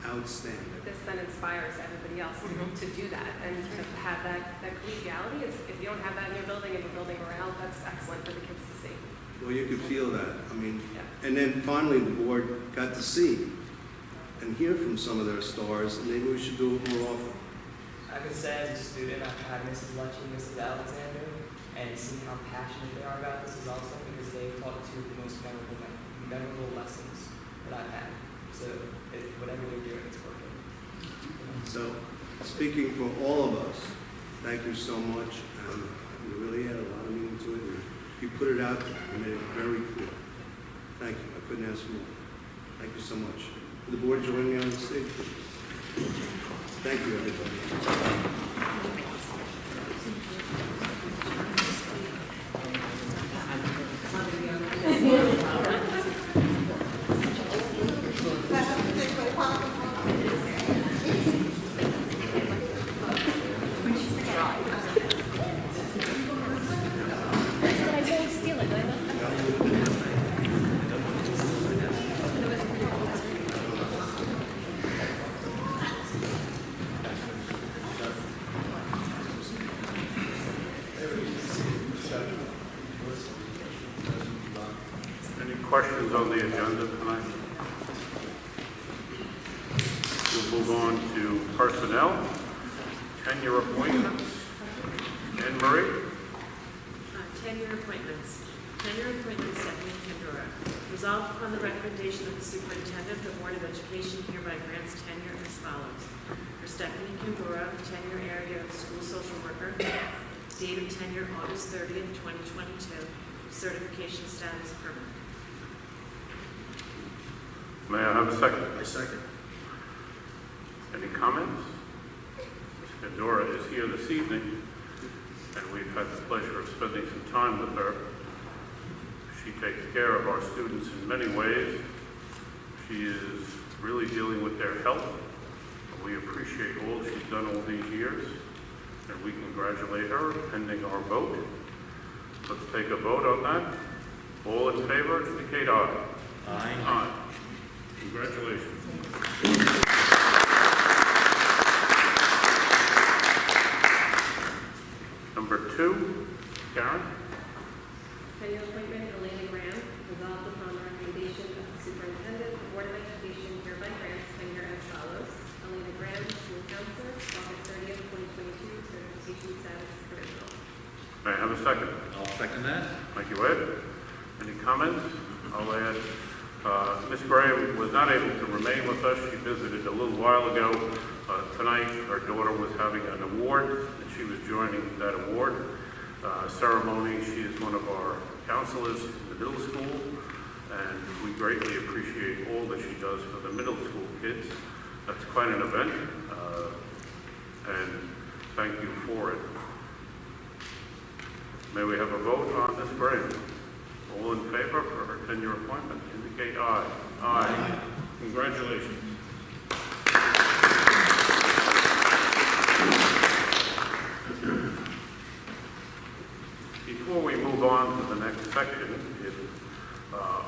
Outstanding. This then inspires everybody else to do that, and to have that collegiality. If you don't have that in your building, if you're building morale, that's excellent for the kids to see. Well, you could feel that. I mean, Yeah. and then finally the board got to see and hear from some of their stars, and maybe we should do it more often. I could say as a student, I've had Mrs. Lutchie and Mrs. Alexander, and see how passionate they are about this is also because they've taught two of the most memorable lessons that I've had. So whatever they're doing, it's working. So, speaking for all of us, thank you so much. You really had a lot of meaning to it. You put it out there. You made it very clear. Thank you. I couldn't ask more. Thank you so much. Would the board join me on the stage, please? Thank you, everybody. questions on the agenda tonight? We'll move on to personnel, tenure appointments. Anne Marie? Tenure appointments. Tenure appointments, Stephanie Kendora. Resolved upon the recommendation of the superintendent, the Board of Education hereby grants tenure as follows. For Stephanie Kendora, tenure area of school social worker, date of tenure August 30th, 2022, certification status permanent. May I have a second? I second. Any comments? Ms. Kendora is here this evening, and we've had the pleasure of spending some time with her. She takes care of our students in many ways. She is really dealing with their health. We appreciate all she's done all these years, and we congratulate her pending our vote. Let's take a vote on that. All in favor, indicate aye. Aye. Aye. Congratulations. Number 2, Karen. Tenure appointment, Elena Graham, resolved upon the recommendation of the superintendent, the Board of Education hereby grants tenure as follows. Elena Graham, school counselor, August 30th, 2022, certification status provisional. May I have a second? I'll second that. Thank you, Ed. Any comments? I'll add, Ms. Graham was not able to remain with us. She visited a little while ago. Tonight, her daughter was having an award, and she was joining that award ceremony. She is one of our counselors in the middle school, and we greatly appreciate all that she does for the middle school kids. That's quite an event, and thank you for it. May we have a vote on Ms. Graham? All in favor for her tenure appointment, indicate aye. Aye. Congratulations. Before we move on to the next section, if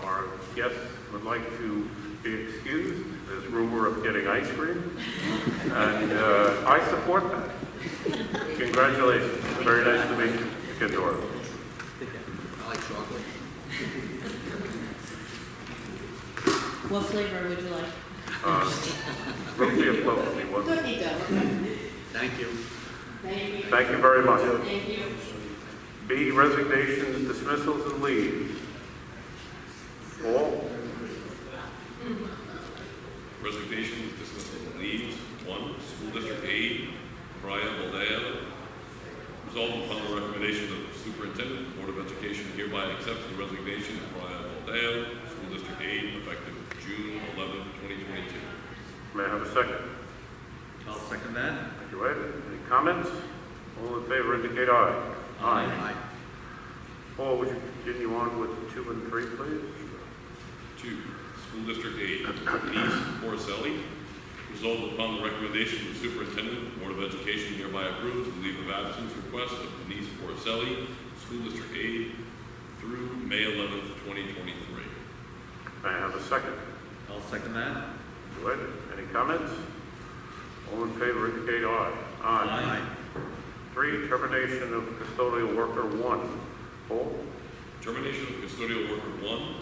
our guests would like to be excused, there's rumor of getting ice cream, and I support that. Congratulations. Very nice to meet you, Kendora. I like chocolate. What flavor would you like? Root float, if you want. Cookie dough. Thank you. Thank you. Thank you very much. Thank you. B, resignations, dismissals, and leaves. Paul? Resignations, dismissals, and leaves. 1, School District Aide, Brian Valdea. Resolved upon the recommendation of the Superintendent, the Board of Education hereby accepts the resignation of Brian Valdea, School District Aide, effective June 11, 2022. May I have a second? I'll second that. Thank you, Ed. Any comments? All in favor indicate aye. Aye. Paul, would you continue on with 2 and 3, please? 2, School District Aide, Denise Porcelli. Resolved upon the recommendation of the Superintendent, the Board of Education hereby approves the leave of absence request of Denise Porcelli, School District Aide, through May 11th, 2023. May I have a second? I'll second that. Thank you, Ed. Any comments? All in favor indicate aye. Aye. 3, termination of custodial worker 1. Paul? Termination of custodial worker 1.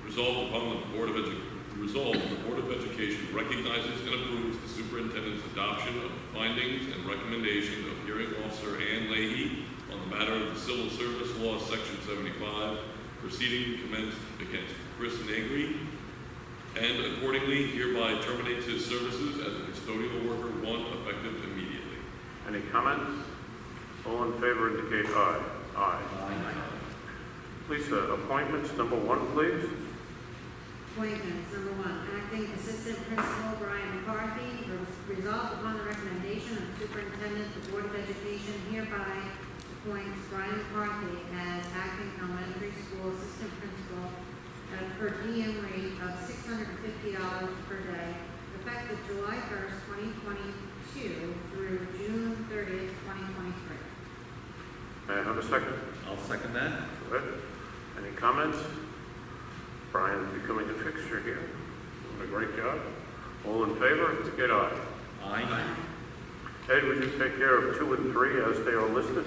Resolved upon the Board of Education recognizes and approves the superintendent's adoption of the findings and recommendations of hearing officer Ann Leahy on the matter of the Civil Service Law, Section 75, proceeding commenced against Chris Negri, and accordingly hereby terminates his services as a custodial worker 1 effective immediately. Any comments? All in favor indicate aye. Aye. Lisa, appointments, number 1, please. Appointments, number 1, acting assistant principal Brian McCarthy, resolved upon the recommendation of the superintendent, the Board of Education hereby appoints Brian McCarthy as acting elementary school assistant principal at a per diem rate of $650 per day, effective July 1st, 2022 through June 30th, 2023. May I have a second? I'll second that. Good. Any comments? Brian's becoming a fixture here. Doing a great job. All in favor, indicate aye. Aye. Ed, would you take care of 2 and 3 as they are listed?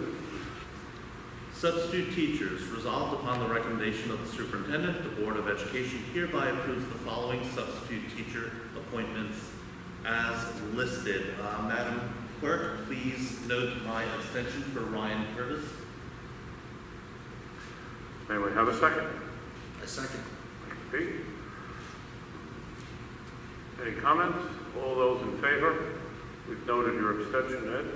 Substitute teachers, resolved upon the recommendation of the superintendent, the Board of Education hereby approves the following substitute teacher appointments as listed. Madam Clerk, please note my abstention for Ryan Curtis. May we have a second? I second. Thank you, Pete. Any comments? All those in favor? We've noted your abstention, Ed.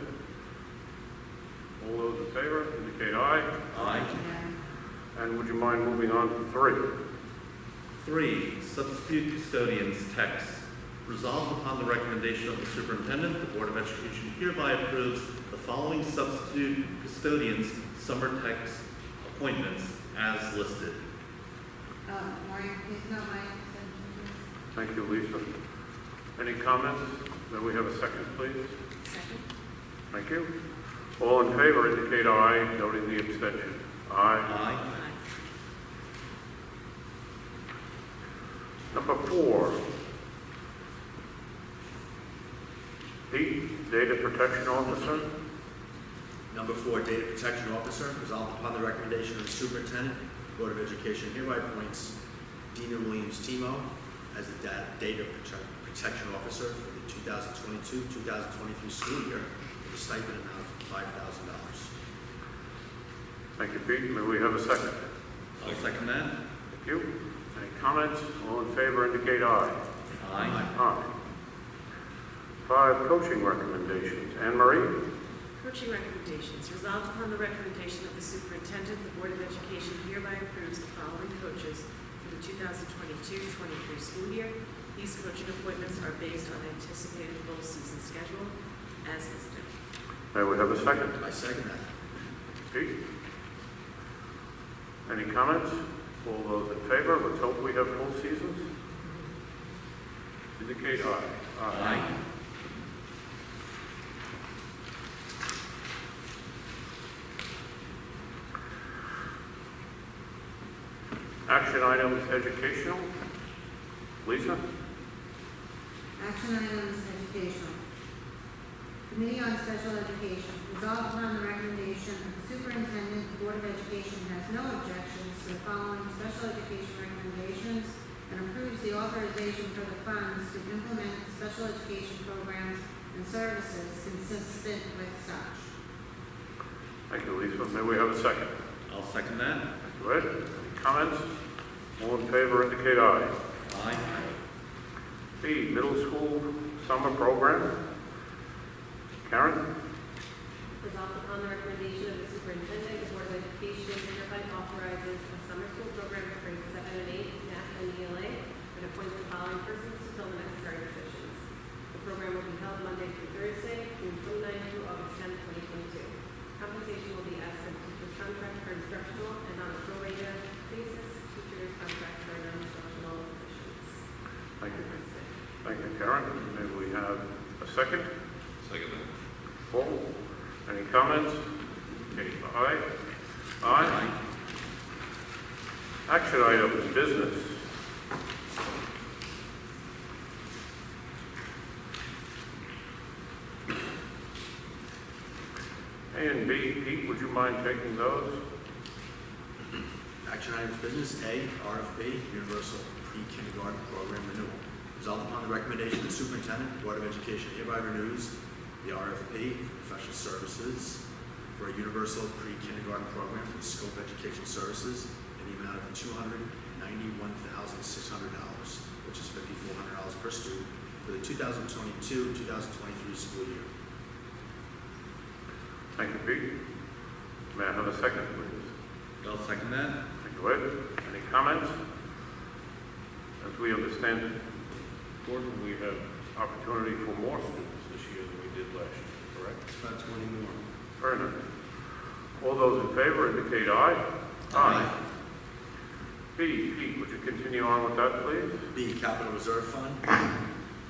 All those in favor indicate aye. Aye. And would you mind moving on to 3? 3, substitute custodians, techs. Resolved upon the recommendation of the superintendent, the Board of Education hereby approves the following substitute custodians, summer techs appointments as listed. Maureen, please note my abstention, please. Thank you, Lisa. Any comments? May we have a second, please? Second. Thank you. All in favor indicate aye, noting the abstention. Aye. Aye. Number 4. Pete, Data Protection Officer. Number 4, Data Protection Officer. Resolved upon the recommendation of the superintendent, the Board of Education hereby appoints Dina Williams-Timo as the Data Protection Officer for the 2022-2023 school year with a stipend amount of $5,000. Thank you, Pete. May we have a second? I'll second that. Thank you. Any comments? All in favor indicate aye. Aye. Aye. 5, coaching recommendations. Anne Marie? Coaching recommendations. Resolved upon the recommendation of the superintendent, the Board of Education hereby approves the following coaches for the 2022-23 school year. These coaching appointments are based on anticipated full season schedule as listed. May we have a second? I second that. Pete? Any comments? All those in favor? Let's hope we have full seasons. Indicate aye. Aye. Action items, educational. Lisa? Action items, educational. Committee on Special Education. Resolved upon the recommendation of the superintendent, the Board of Education has no objections to the following special education recommendations and approves the authorization for the funds to implement special education programs and services consistent with such. Thank you, Lisa. May we have a second? I'll second that. Thank you, Ed. Any comments? All in favor indicate aye. Aye. B, middle school summer program. Karen? Resolved upon the recommendation of the superintendent, the Board of Education hereby authorizes a summer school program for grades 7 and 8, math and ELA, and appoints the following persons to fill the necessary positions. The program will be held Monday through Thursday, June 29th through August 10th, 2022. Compensation will be as per teacher's contract for instructional and on a prorated basis, teacher's contract for non-instructional positions. Thank you. Thank you, Karen. May we have a second? Second that. Paul? Any comments? Okay, aye. Aye. Action items, business. A and B, Pete, would you mind taking those? Action items business. A, RFP, Universal Pre-Kindergarten Program Renewal. Resolved upon the recommendation of the superintendent, the Board of Education hereby renews the RFP for professional services for a universal pre-kindergarten program with scope education services in the amount of $291,600, which is $5,400 per student for the 2022-2023 school year. Thank you, Pete. May I have a second, please? I'll second that. Thank you, Ed. Any comments? As we understand it, Gordon, we have opportunity for more students this year than we did last year, correct? About 20 more. Very nice. All those in favor indicate aye. Aye. B, Pete, would you continue on with that, please? B, Capital Reserve Fund.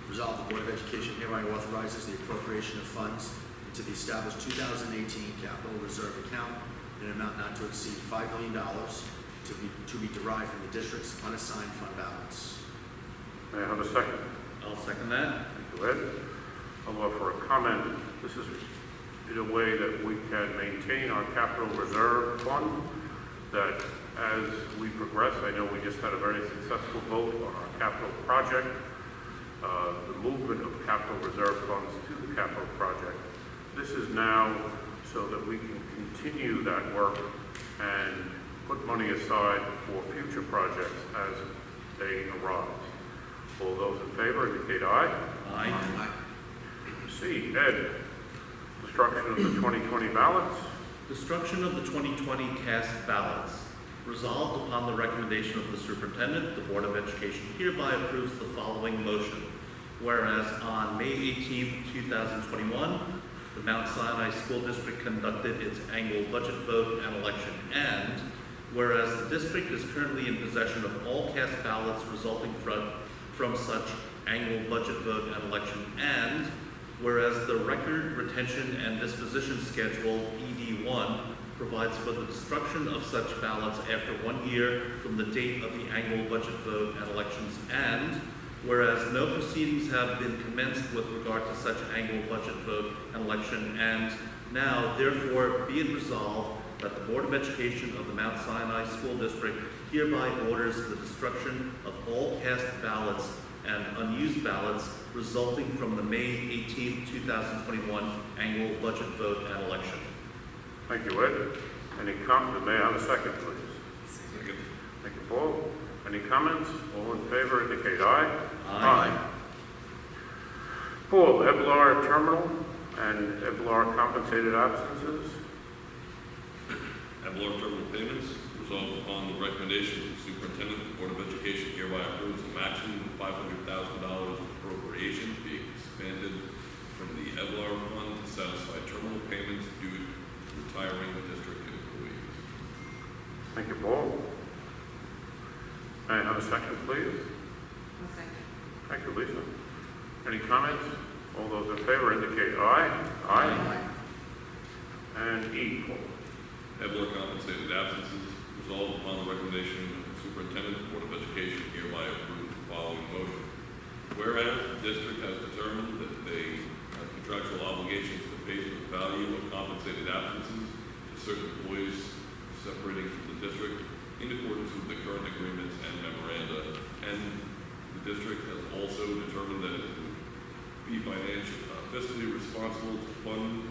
Resolved, the Board of Education hereby authorizes the appropriation of funds into the established 2018 Capital Reserve Account in an amount not to exceed $5 million to be derived from the district's unassigned fund balance. May I have a second? I'll second that. Thank you, Ed. I'll offer a comment. This is in a way that we can maintain our capital reserve fund, that as we progress, I know we just had a very successful vote on our capital project, the movement of capital reserve funds to the capital project. This is now so that we can continue that work and put money aside for future projects as they arise. All those in favor indicate aye. Aye. C, Ed, destruction of the 2020 ballots. Destruction of the 2020 cast ballots. Resolved upon the recommendation of the superintendent, the Board of Education hereby approves the following motion. Whereas on May 18, 2021, the Mount Sinai School District conducted its annual budget vote and election, and whereas the district is currently in possession of all cast ballots resulting from such annual budget vote and election, and whereas the record, retention, and disposition schedule, ED1, provides for the destruction of such ballots after 1 year from the date of the annual budget vote and elections, and whereas no proceedings have been commenced with regard to such annual budget vote and election, and now therefore be it resolved that the Board of Education of the Mount Sinai School District hereby orders the destruction of all cast ballots and unused ballots resulting from the May 18, 2021 annual budget vote and election. Thank you, Ed. Any comments? May I have a second, please? Second. Thank you, Paul. Any comments? All in favor indicate aye. Aye. Paul, EBLAR terminal and EBLAR compensated absences. Ad valorem terminal payments, resolved upon the recommendation of the superintendent, the Board of Education hereby approves the maximum of $500,000 of appropriations being expanded from the EBLAR fund to satisfy terminal payments due to retiring district employees. Thank you, Paul. May I have a second, please? I'll second. Thank you, Lisa. Any comments? All those in favor indicate aye. Aye. And E, Paul. EBLAR compensated absences, resolved upon the recommendation of the superintendent, the Board of Education hereby approves the following motion. Whereas the district has determined that they have contractual obligations to pay for the value of compensated absences to certain employees separating from the district in accordance with the current agreements and memoranda, and the district has also determined that it would be fiscally responsible to fund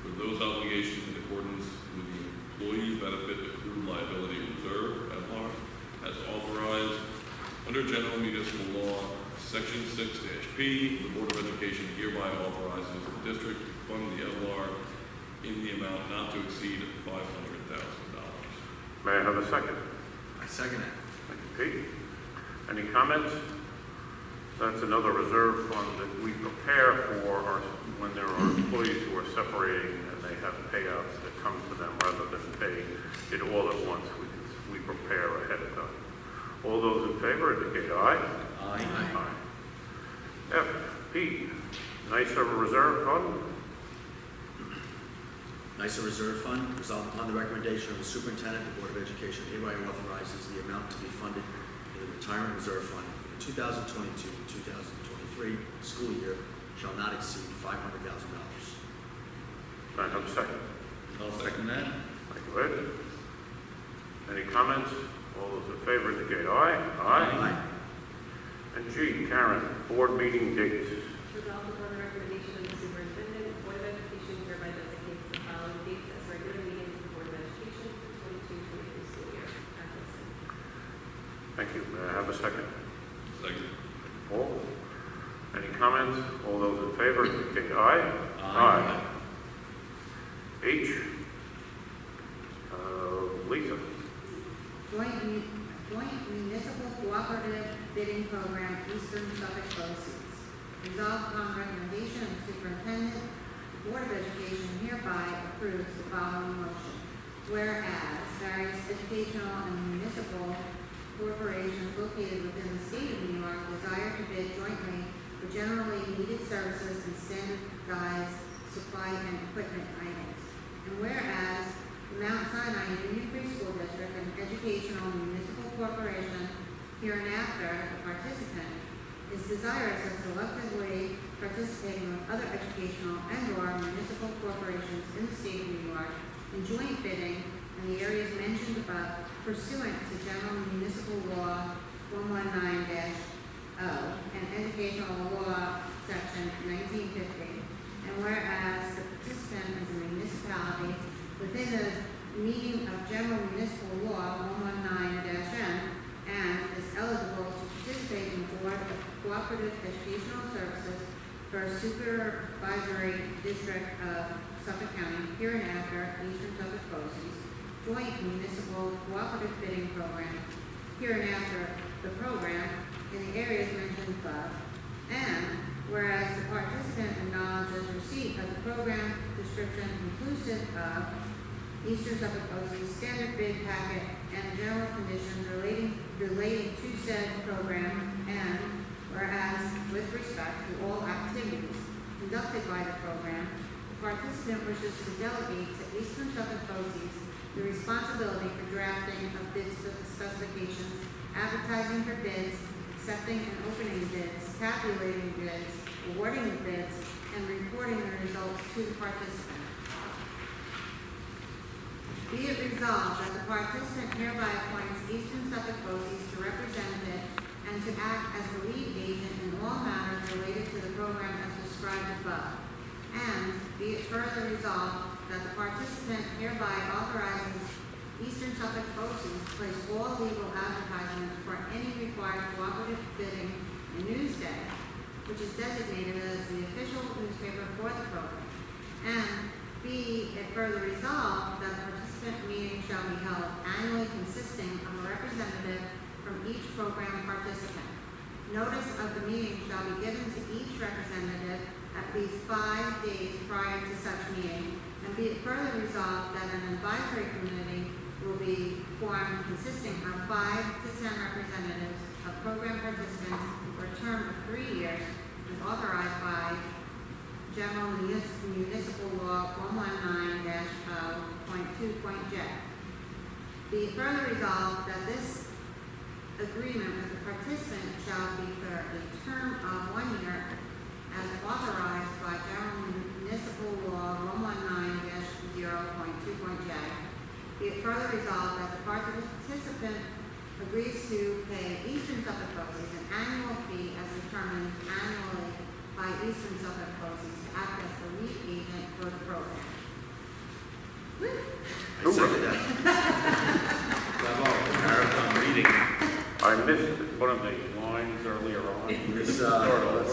for those obligations in accordance with the Employee Benefit Accrued Liability Reserve, EBLAR, as authorized under General Municipal Law, Section 6-P. The Board of Education hereby authorizes the district to fund the EBLAR in the amount not to exceed $500,000. May I have a second? I second it. Thank you, Pete. Any comments? That's another reserve fund that we prepare for when there are employees who are separating and they have payouts that come to them rather than pay it all at once. We prepare ahead of time. All those in favor indicate aye. Aye. Aye. F, P, NYSER reserve fund. NYSER Reserve Fund, resolved upon the recommendation of the superintendent, the Board of Education hereby authorizes the amount to be funded in the retirement reserve fund in the 2022-2023 school year shall not exceed $500,000. May I have a second? I'll second that. Thank you, Ed. Any comments? All those in favor indicate aye. Aye. And G, Karen, board meeting dates. Resolved upon the recommendation of the superintendent, the Board of Education hereby designates the following dates as regular meetings of the Board of Education for the 22-23 school year, as listed. Thank you. May I have a second? Second. Paul? Any comments? All those in favor indicate aye. Aye. H, Lisa. Joint Municipal Cooperative Bidding Program, Eastern Suffolk BOCES. Resolved upon recommendation of the superintendent, the Board of Education hereby approves the following motion. Whereas various educational and municipal corporations located within the state of New York desire to bid jointly for generally needed services and standardized supply and equipment items. And whereas the Mount Sinai Union Free School District and Educational and Municipal Corporation, hereinafter the participant, is desirous of selectively participating with other educational and/or municipal corporations in the state of New York in joint bidding in the areas mentioned above pursuant to General Municipal Law 119-0 and Educational Law Section 1950. And whereas the participant is a municipality within the meaning of General Municipal Law 119-N and is eligible to participate in the Board of Cooperative Educational Services for a supervisory district of Suffolk County, hereinafter Eastern Suffolk BOCES, joint municipal cooperative bidding program, hereinafter the program in the areas mentioned above, and whereas the participant acknowledges receipt of the program description inclusive of Eastern Suffolk BOCES standard bid packet and general conditions relating to said program, and whereas with respect to all activities conducted by the program, the participant wishes to delegate to Eastern Suffolk BOCES the responsibility for drafting of bid specifications, advertising for bids, accepting and opening bids, tabulating bids, awarding the bids, and reporting the results to the participant. Be it resolved that the participant hereby appoints Eastern Suffolk BOCES to represent it and to act as the lead agent in all matters related to the program as described above. And be it further resolved that the participant hereby authorizes Eastern Suffolk BOCES to place all legal advertisements for any required cooperative bidding in Newsday, which is designated as the official newspaper for the program. And be it further resolved that the participant meeting shall be held annually consisting of a representative from each program participant. Notice of the meeting shall be given to each representative at least 5 days prior to such meeting, and be it further resolved that an advisory committee will be formed consisting of 5 to 10 representatives of program participants for a term of 3 years, as authorized by General Municipal Law 119-0.2.j. Be it further resolved that this agreement with the participant shall be for a term of 1 year as authorized by General Municipal Law 119-0.2.j. Be it further resolved that the participant agrees to pay Eastern Suffolk BOCES an annual fee as determined annually by Eastern Suffolk BOCES to act as the lead agent for the program. I second that. Bravo, marathon reading. I missed one of the lines earlier on. This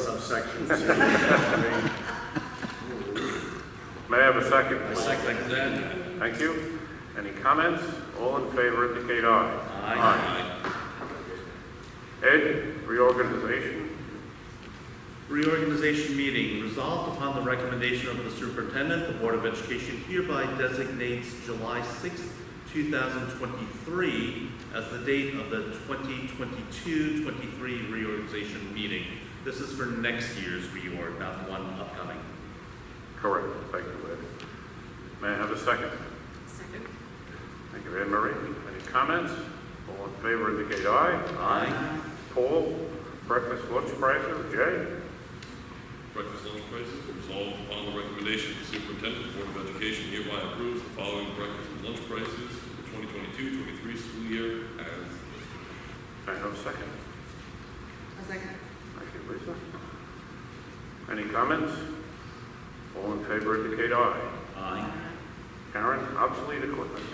subsection. May I have a second? I second that. Thank you. Any comments? All in favor indicate aye. Aye. Ed, reorganization. Reorganization meeting. Resolved upon the recommendation of the superintendent, the Board of Education hereby designates July 6, 2023 as the date of the 2022-23 reorganization meeting. This is for next year's reorg, not the one upcoming. Correct. Thank you, Ed. May I have a second? Second. Thank you, Anne Marie. Any comments? All in favor indicate aye. Aye. Paul, breakfast lunch prices. Jay? Breakfast lunch prices. Resolved upon the recommendation of the superintendent, the Board of Education hereby approves the following breakfast and lunch prices for the 2022-23 school year as listed. May I have a second? A second. Thank you, Lisa. Any comments? All in favor indicate aye. Aye. Karen, obsolete equipment.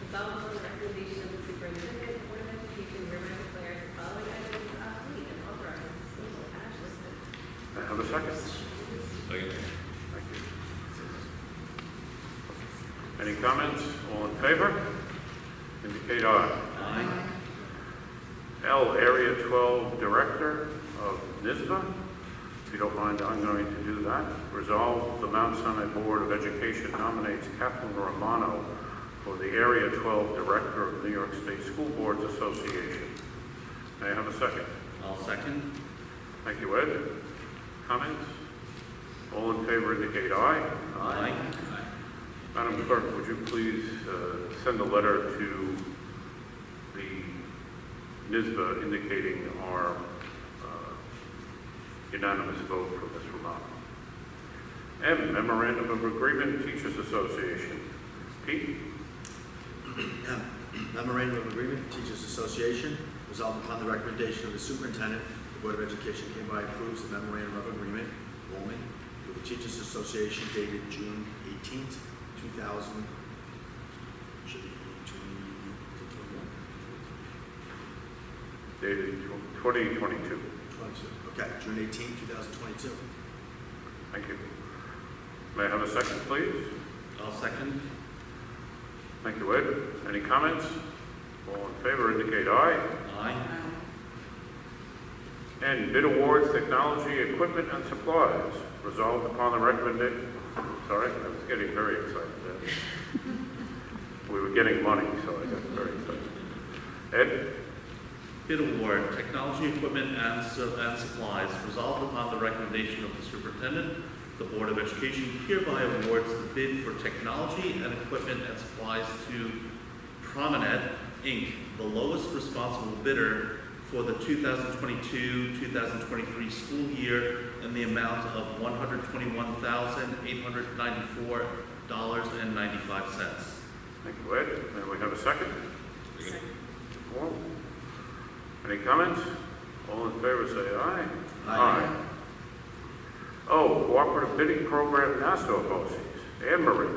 Resolved on the recommendation of the superintendent, the Board of Education hereby declares the following items obsolete and authorizes disposal as listed. May I have a second? Second. Thank you. Any comments? All in favor? Indicate aye. Aye. L, Area 12 Director of NISBA. If you don't mind, I'm going to do that. Resolved, the Mount Sinai Board of Education nominates Kathleen Romano for the Area 12 Director of New York State School Boards Association. May I have a second? I'll second. Thank you, Ed. Comments? All in favor indicate aye. Aye. Madam Clerk, would you please send a letter to the NISBA indicating our Unanimous vote for Ms. Romano. M, Memorandum of Agreement, Teachers Association. Pete? Memorandum of Agreement, Teachers Association, resolved upon the recommendation of the superintendent, the Board of Education hereby approves the memorandum of agreement, enrollment, with the Teachers Association dated June 18th, 2000, should be June 21? Dated 2022. 22. Okay, June 18th, 2022. Thank you. May I have a second, please? I'll second. Thank you, Ed. Any comments? All in favor indicate aye. Aye. And bid awards, technology, equipment, and supplies. Resolved upon the recommendation. Sorry, I was getting very excited there. We were getting money, so I got very excited. Ed? Bid award, technology, equipment, and supplies. Resolved upon the recommendation of the superintendent, the Board of Education hereby awards the bid for technology and equipment and supplies to Prominet, Inc., the lowest responsible bidder for the 2022-2023 school year in the amount of $121,894.95. Thank you, Ed. May we have a second? Second. Paul? Any comments? All in favor say aye. Aye. Oh, Cooperative Bidding Program, Nassau BOCES. Anne Marie.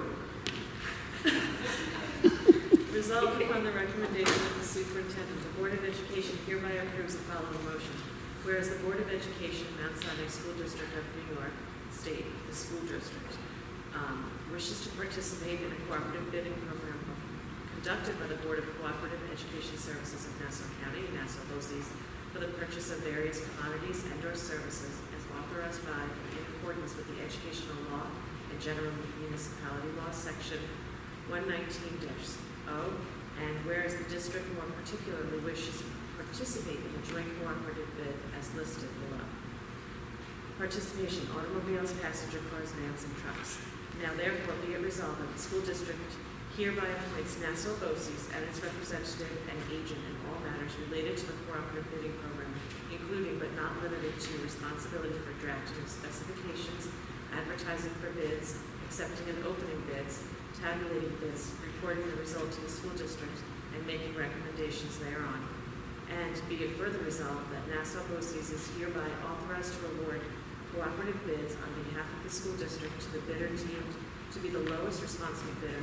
Resolved upon the recommendation of the superintendent, the Board of Education hereby approves the following motion. Whereas the Board of Education, Mount Sinai School District of New York State, the school district, wishes to participate in a cooperative bidding program conducted by the Board of Cooperative Education Services of Nassau County, Nassau BOCES, for the purchase of various commodities and/or services as authorized by and in accordance with the educational law and general municipality law, section 119-0, and whereas the district more particularly wishes to participate in a joint cooperative bid as listed below. Participation: automobiles, passenger cars, vans, and trucks. Now therefore be it resolved that the school district hereby appoints Nassau BOCES and its representative and agent in all matters related to the cooperative bidding program, including but not limited to responsibility for drafting of specifications, advertising for bids, accepting and opening bids, tabulating bids, reporting the result to the school district, and making recommendations thereon. And be it further resolved that Nassau BOCES is hereby authorized to award cooperative bids on behalf of the school district to the bidder deemed to be the lowest responsible bidder,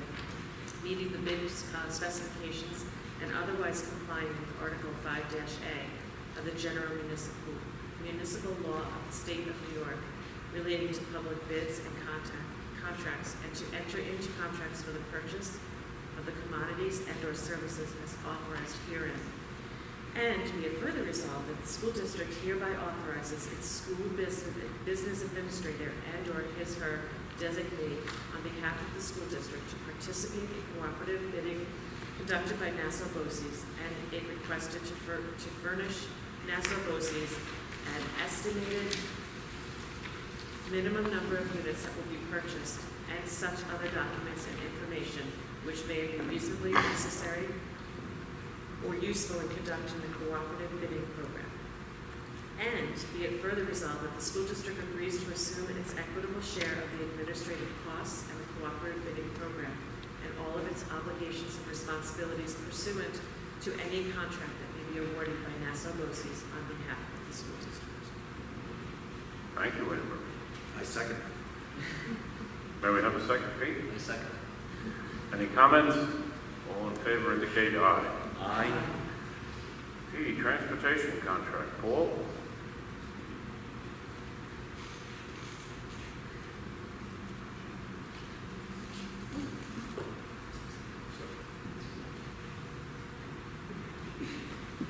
meeting the bid specifications and otherwise complying with Article 5-A of the General Municipal Law of the State of New York relating to public bids and contracts, and to enter into contracts for the purchase of the commodities and/or services as authorized herein. And be it further resolved that the school district hereby authorizes its school business administrator and/or his/her designate on behalf of the school district to participate in cooperative bidding conducted by Nassau BOCES, and it requested to furnish Nassau BOCES an estimated minimum number of units that will be purchased and such other documents and information which may be reasonably necessary or useful in conducting the cooperative bidding program. And be it further resolved that the school district agrees to assume its equitable share of the administrative costs and the cooperative bidding program and all of its obligations and responsibilities pursuant to any contract that may be awarded by Nassau BOCES on behalf of the school district. Thank you, Edward. I second. May we have a second, Pete? I second. Any comments? All in favor indicate aye. Aye. P, transportation contract. Paul?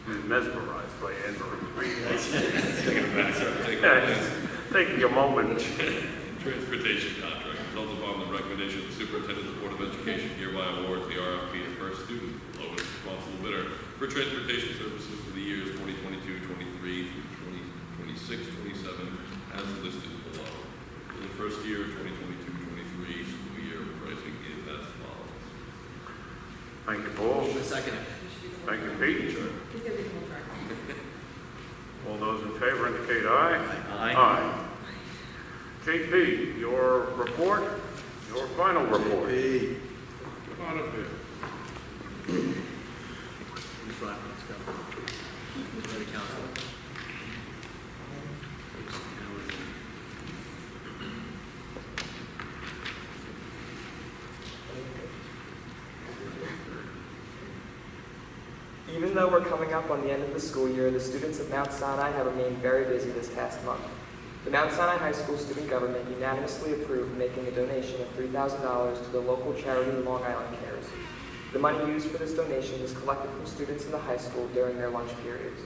I'm mesmerized by Anne Marie's reading. Taking a moment. Transportation contract. Results upon the recommendation of the superintendent of the Board of Education hereby awards the RFP to first student, lowest responsible bidder, for transportation services for the years 2022-23 through 2026-27 as listed below. For the first year, 2022-23 school year, pricing is as follows. Thank you, Paul. I second it. Thank you, Pete. All those in favor indicate aye. Aye. Aye. JP, your report, your final report. JP. Come on up here. Ms. Ryan, let's go. Ready, Council? Even though we're coming up on the end of the school year, the students of Mount Sinai have remained very busy this past month. The Mount Sinai High School student government unanimously approved making a donation of $3,000 to the local charity Long Island Cares. The money used for this donation was collected from students in the high school during their lunch periods.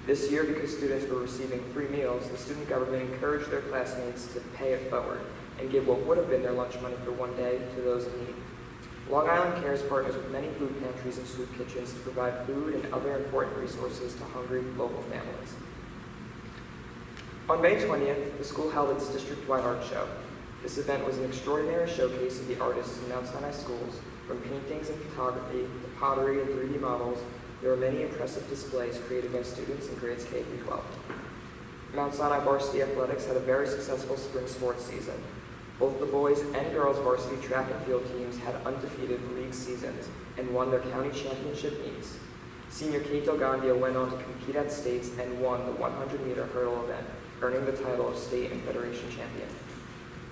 This year, because students were receiving free meals, the student government encouraged their classmates to pay it forward and give what would have been their lunch money for one day to those in need. Long Island Cares partners with many food pantries and soup kitchens to provide food and other important resources to hungry local families. On May 20th, the school held its district-wide art show. This event was an extraordinary showcase of the artists in Mount Sinai schools. From paintings and photography to pottery and 3D models, there were many impressive displays created by students in grades K through 12. Mount Sinai varsity athletics had a very successful spring sports season. Both the boys and girls varsity track and field teams had undefeated league seasons and won their county championship meets. Senior Kato Gandia went on to compete at states and won the 100-meter hurdle event, earning the title of state and federation champion.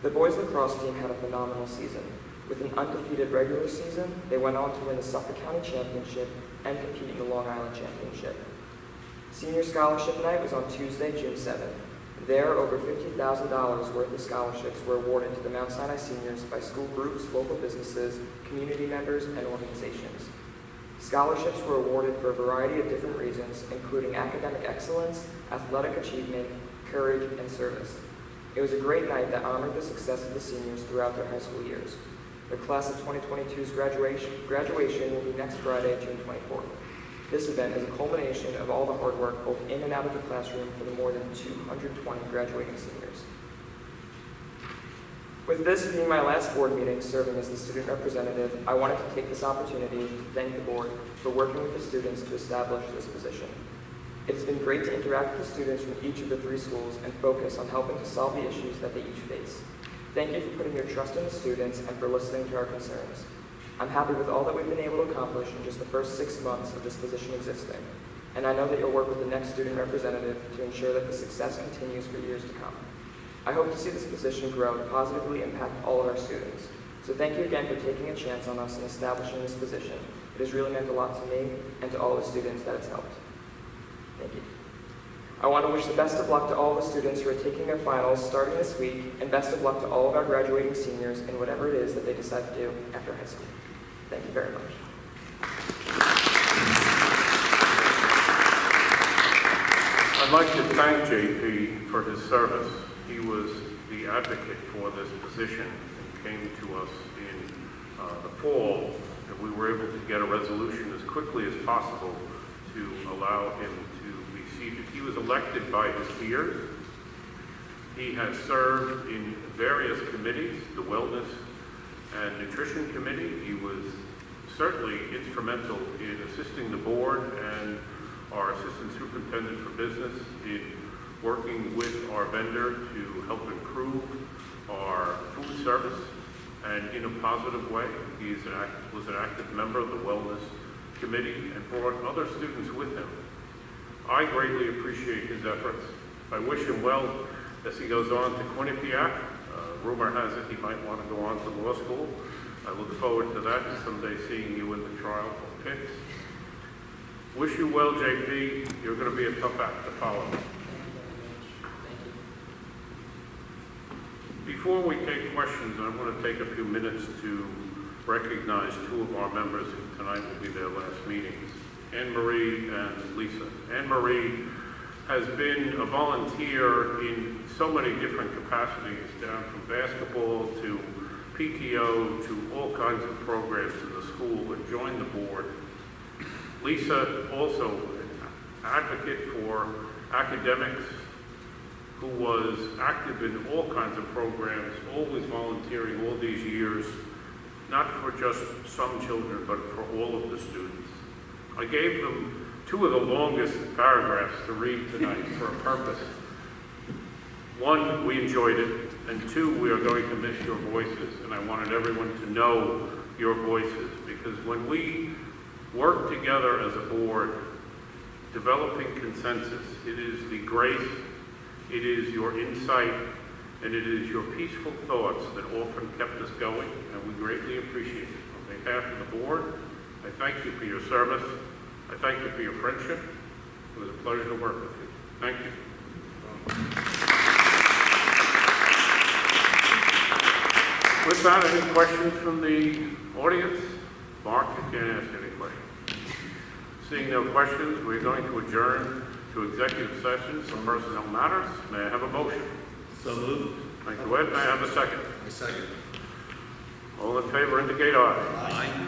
The boys lacrosse team had a phenomenal season. With an undefeated regular season, they went on to win the Suffolk County Championship and compete in the Long Island Championship. Senior Scholarship Night was on Tuesday, June 7th. There, over $50,000 worth of scholarships were awarded to the Mount Sinai seniors by school groups, local businesses, community members, and organizations. Scholarships were awarded for a variety of different reasons, including academic excellence, athletic achievement, courage, and service. It was a great night that honored the success of the seniors throughout their high school years. The class of 2022's graduation will be next Friday, June 24th. This event is a culmination of all the hard work both in and out of the classroom for the more than 220 graduating seniors. With this being my last board meeting serving as the student representative, I wanted to take this opportunity to thank the board for working with the students to establish this position. It's been great to interact with the students from each of the 3 schools and focus on helping to solve the issues that they each face. Thank you for putting your trust in the students and for listening to our concerns. I'm happy with all that we've been able to accomplish in just the first 6 months of this position existing, and I know that you'll work with the next student representative to ensure that the success continues for years to come. I hope to see this position grow to positively impact all of our students. So thank you again for taking a chance on us in establishing this position. It has really meant a lot to me and to all the students that it's helped. Thank you. I want to wish the best of luck to all the students who are taking their finals starting this week, and best of luck to all of our graduating seniors in whatever it is that they decide to do after high school. Thank you very much. I'd like to thank JP for his service. He was the advocate for this position and came to us in the fall, and we were able to get a resolution as quickly as possible to allow him to be seated. He was elected by his peers. He has served in various committees, the Wellness and Nutrition Committee. He was certainly instrumental in assisting the board and our Assistant Superintendent for Business in working with our vendor to help improve our food service and in a positive way. He was an active member of the Wellness Committee and brought other students with him. I greatly appreciate his efforts. I wish him well as he goes on to Quinnipiac. Rumor has it he might want to go on to law school. I look forward to that and someday seeing you in the trial for picks. Wish you well, JP. You're going to be a tough act to follow. Before we take questions, I want to take a few minutes to recognize 2 of our members who tonight will be their last meetings, Anne Marie and Lisa. Anne Marie has been a volunteer in so many different capacities, down from basketball to PTO to all kinds of programs in the school, and joined the board. Lisa, also an advocate for academics, who was active in all kinds of programs, always volunteering all these years, not for just some children, but for all of the students. I gave them 2 of the longest paragraphs to read tonight for a purpose. one, we enjoyed it, and two, we are going to miss your voices, and I wanted everyone to know your voices, because when we work together as a board, developing consensus, it is the grace, it is your insight, and it is your peaceful thoughts that often kept us going, and we greatly appreciate it. On behalf of the board, I thank you for your service. I thank you for your friendship. It was a pleasure to work with you. Thank you. With that, any questions from the audience? Mark, you can't ask any questions. Seeing no questions, we're going to adjourn to executive session for personnel matters. May I have a motion? So moved. Thank you, Ed. May I have a second? A second. All in favor indicate aye. Aye.